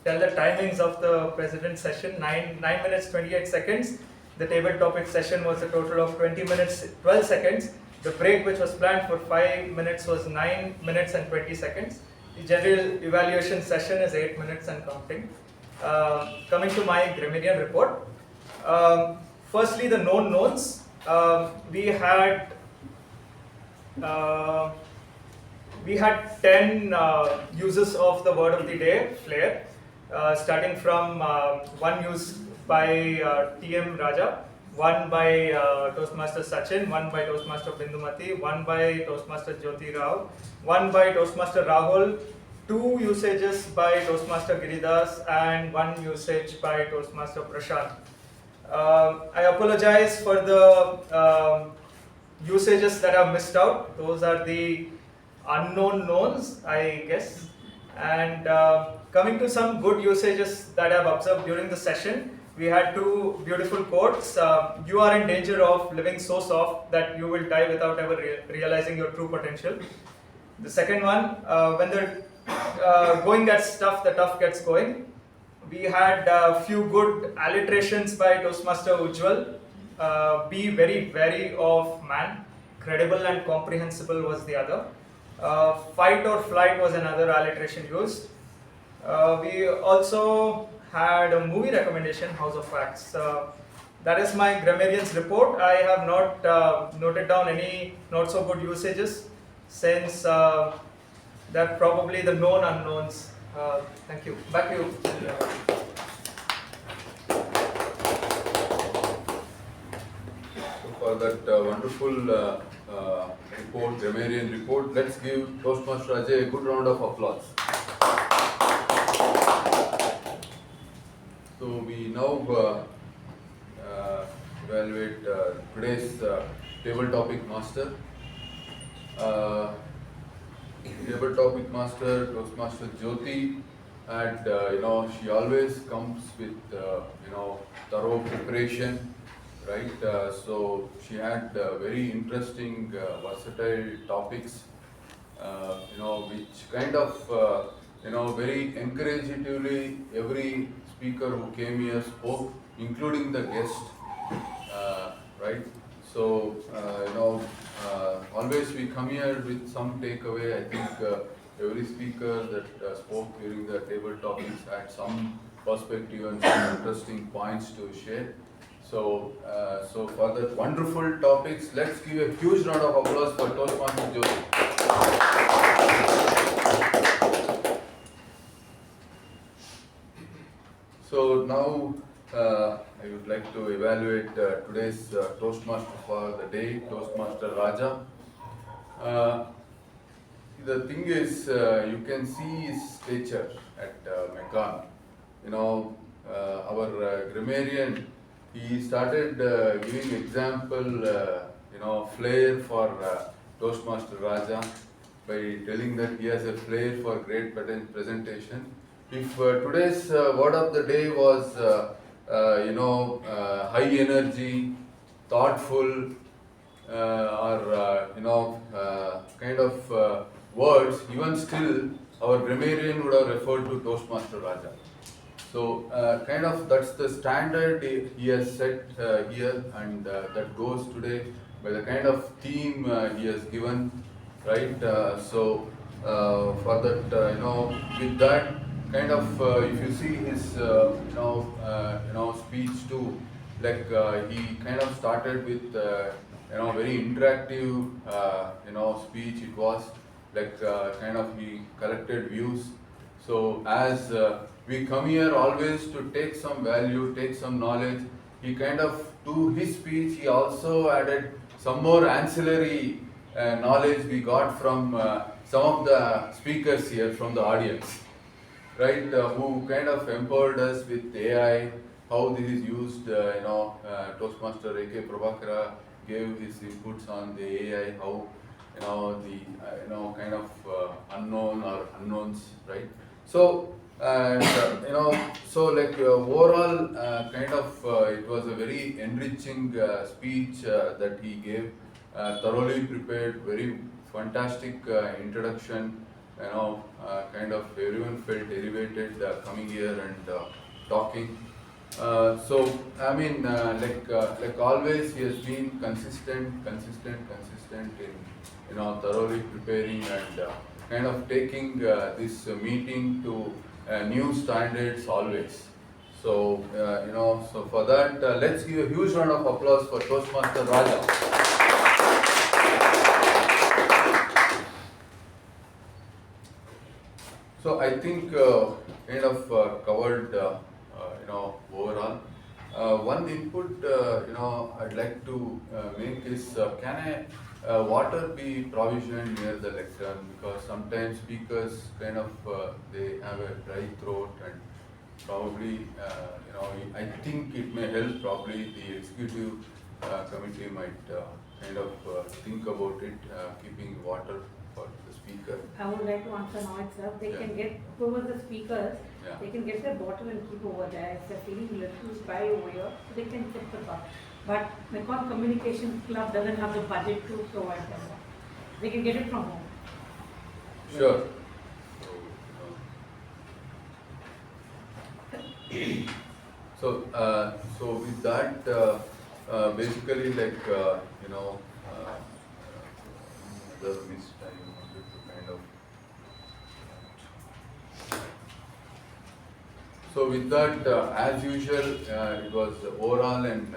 tell the timings of the President's session. 9 minutes 28 seconds. The table topic session was a total of 20 minutes 12 seconds. The break which was planned for 5 minutes was 9 minutes and 20 seconds. The general evaluation session is 8 minutes and counting. Coming to my Grammarian report. Firstly, the known knowns. We had 10 uses of the word of the day, flair, starting from one used by TM Raja, one by Toastmaster Sachin, one by Toastmaster Bindumathi, one by Toastmaster Jyothi Rao, one by Toastmaster Rahul, 2 usages by Toastmaster Giridas, and 1 usage by Toastmaster Prashanth. I apologize for the usages that I've missed out. Those are the unknown knowns, I guess. And coming to some good usages that I've observed during the session, we had 2 beautiful quotes. You are in danger of living so soft that you will die without ever realizing your true potential. The second one, when the going gets tough, the tough gets going. We had a few good alliterations by Toastmaster Ujwal. Be very wary of man. Credible and comprehensible was the other. Fight or flight was another alliteration used. We also had a movie recommendation, House of Facts. That is my Grammarian's report. I have not noted down any not so good usages since they're probably the known unknowns. Thank you. Back to you. So for that wonderful report, Grammarian report, let's give Toastmaster Ajay a good round of applause. So we now evaluate today's table topic master. Table topic master, Toastmaster Jyothi, and she always comes with thorough preparation, right? So she had very interesting, versatile topics, which kind of very encouragingly every speaker who came here spoke, including the guest, right? So, always we come here with some takeaway. I think every speaker that spoke during the table topics had some perspective and some interesting points to share. So, so for the wonderful topics, let's give a huge round of applause for Toastmaster Jyothi. So now I would like to evaluate today's Toastmaster for the day, Toastmaster Raja. The thing is, you can see his stature at Meccan. Our grammarian, he started giving example, flair for Toastmaster Raja by telling that he has a flair for great presentation. If today's word of the day was, high energy, thoughtful, or kind of words, even still, our grammarian would have referred to Toastmaster Raja. So, kind of that's the standard he has set here, and that goes today by the kind of theme he has given, right? So, for that, with that kind of, if you see his, speech too, like he kind of started with, very interactive, speech. It was like kind of he collected views. So as we come here always to take some value, take some knowledge, he kind of, to his speech, he also added some more ancillary knowledge we got from some of the speakers here from the audience, right, who kind of empowered us with AI, how this is used, Toastmaster K Prabhakara gave his inputs on the AI, how, the, kind of unknown or unknowns, right? So, so like overall, kind of, it was a very enriching speech that he gave, thoroughly prepared, very fantastic introduction, kind of everyone felt elevated coming here and talking. So I mean, like always, he has been consistent in thoroughly preparing and kind of taking this meeting to new standards always. So so for that, let's give a huge round of applause for Toastmaster Raja. So I think kind of covered overall. One input I'd like to make is can water be provisioned near the lectern, because sometimes speakers kind of they have a dry throat, and probably I think it may help. Probably the executive committee might kind of think about it, keeping water for the speaker. I would like to answer now itself. They Yeah. can get over the speakers, Yeah. they can get their bottle and keep over there. If they're feeling a little dry over here, they can tip the cup. But Mekong Communication Club doesn't have the budget to provide them that. They can get it from home. Sure. So with that, basically the missed I wanted to kind of. So with that, as usual, it was overall and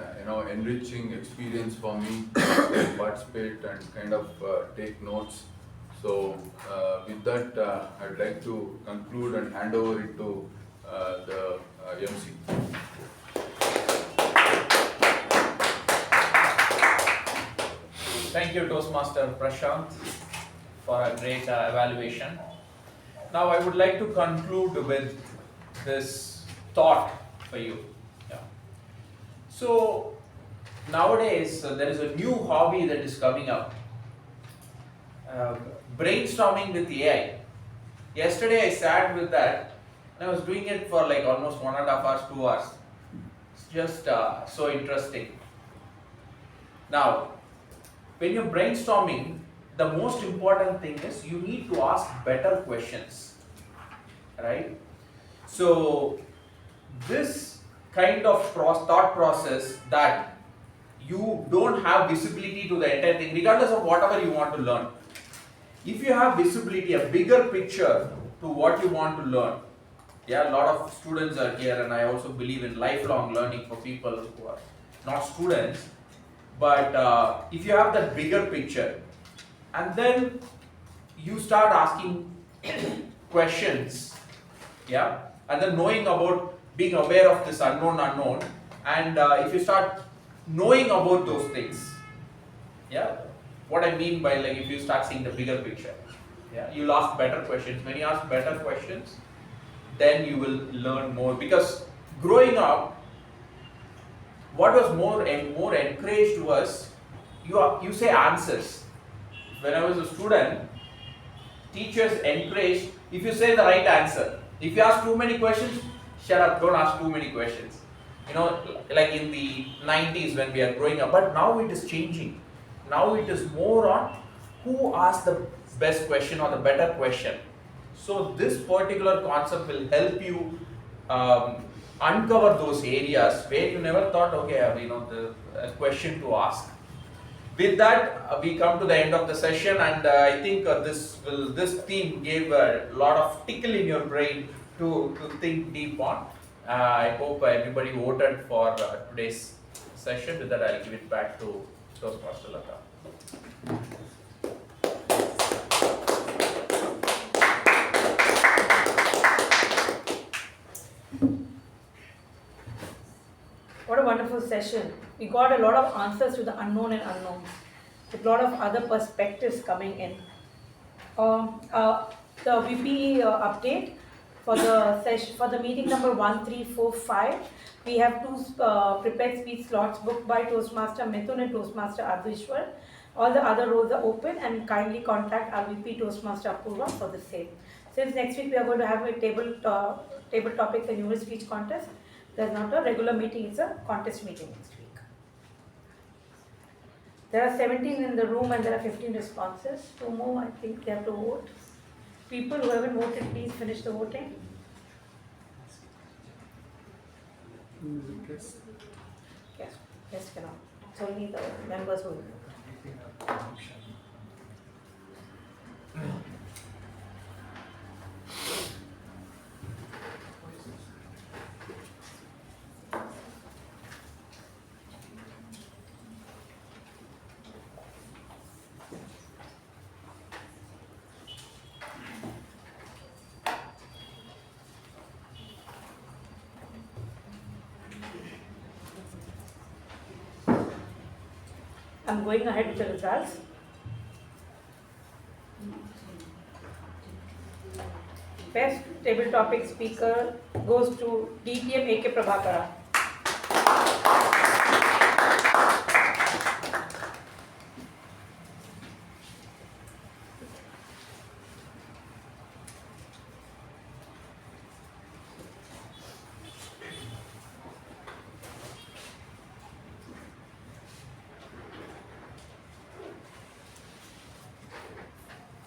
enriching experience for me to participate and kind of take notes. So with that, I'd like to conclude and hand over it to the MC. Thank you, Toastmaster Prashanth, for a great evaluation. Now I would like to conclude with this thought for you. Yeah. So nowadays there is a new hobby that is coming up. Brainstorming with AI. Yesterday I sat with that and I was doing it for like almost 1.5 hours, 2 hours. It's just so interesting. Now, when you're brainstorming, the most important thing is you need to ask better questions, right? So this kind of thought process that you don't have visibility to the entire thing, regardless of whatever you want to learn. If you have visibility, a bigger picture to what you want to learn, yeah, a lot of students are here, and I also believe in lifelong learning for people who are not students. But if you have that bigger picture, and then you start asking questions, yeah, and then knowing about, being aware of this unknown, and if you start knowing about those things, yeah, what I mean by, like, if you start seeing the bigger picture, yeah, you'll ask better questions. When you ask better questions, then you will learn more. Because growing up, what was more encouraged was you say answers. When I was a student, teachers encouraged, if you say the right answer. If you ask too many questions, shut up, don't ask too many questions. Like in the 90s when we are growing up. But now it is changing. Now it is more on who asked the best question or the better question. So this particular concept will help you uncover those areas where you never thought, okay, the question to ask. With that, we come to the end of the session, and I think this theme gave a lot of tickle in your brain to think deep on. I hope everybody voted for today's session. With that, I'll give it back to Toastmaster Latha. What a wonderful session. We got a lot of answers to the unknown and unknowns, with a lot of other perspectives coming in. The VP update for the session, for the meeting number 1345, we have two prepared speech slots booked by Toastmaster Mithun and Toastmaster Advishwar. All the other roles are open, and kindly contact our VP Toastmaster Apurva for the same. Since next week we are going to have a table topics and unit speech contest, there's not a regular meeting, it's a contest meeting next week. There are 17 in the room and there are 15 responses. 2 more, I think they have to vote. People who haven't voted, please finish the voting. Yes. Yes, yes, cannot. It's only the members who. I'm going ahead with the results. Best table topic speaker goes to DTM K Prabhakara.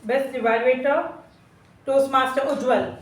Best Evaluator, Toastmaster Ujwal.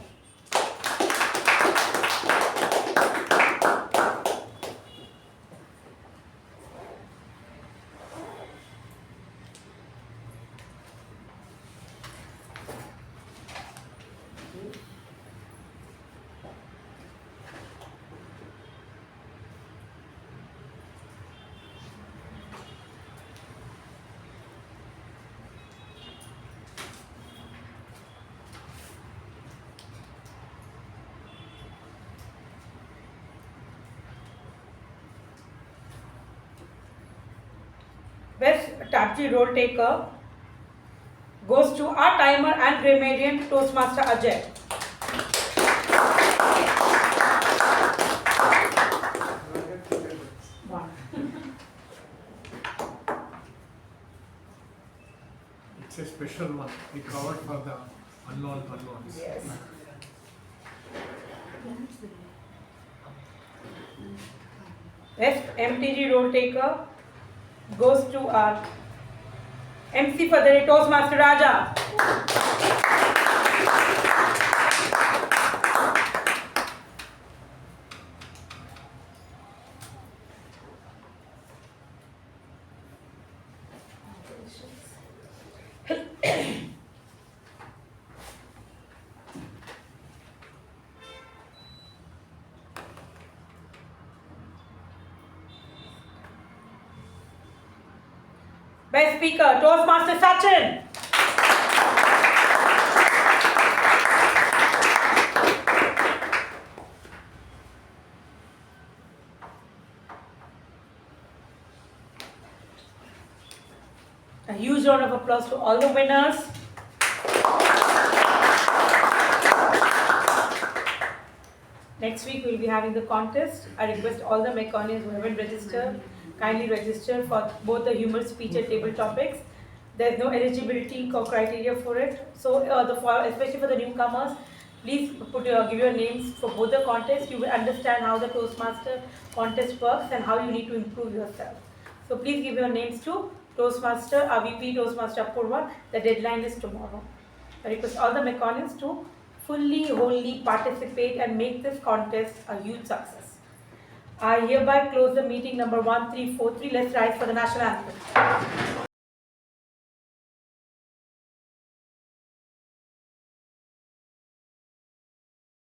Best TAPG role taker goes to our timer and grammarian Toastmaster Ajay. It's a special one. We covered for the unknowns. Yes. Best MTG role taker goes to our MC for the day, Toastmaster Raja. Best speaker, Toastmaster Sachin. A huge round of applause to all the winners. Next week we'll be having the contest. I request all the mechanics who haven't registered, kindly register for both the humor, speech and table topics. There's no eligibility criteria for it. So especially for the newcomers, please give your names for both the contests. You will understand how the Toastmaster contest works and how you need to improve yourself. So please give your names to Toastmaster, VP Toastmaster Apurva. The deadline is tomorrow. I request all the mechanics to wholly participate and make this contest a huge success. I hereby close the meeting number 1343. Let's rise for the national anthem.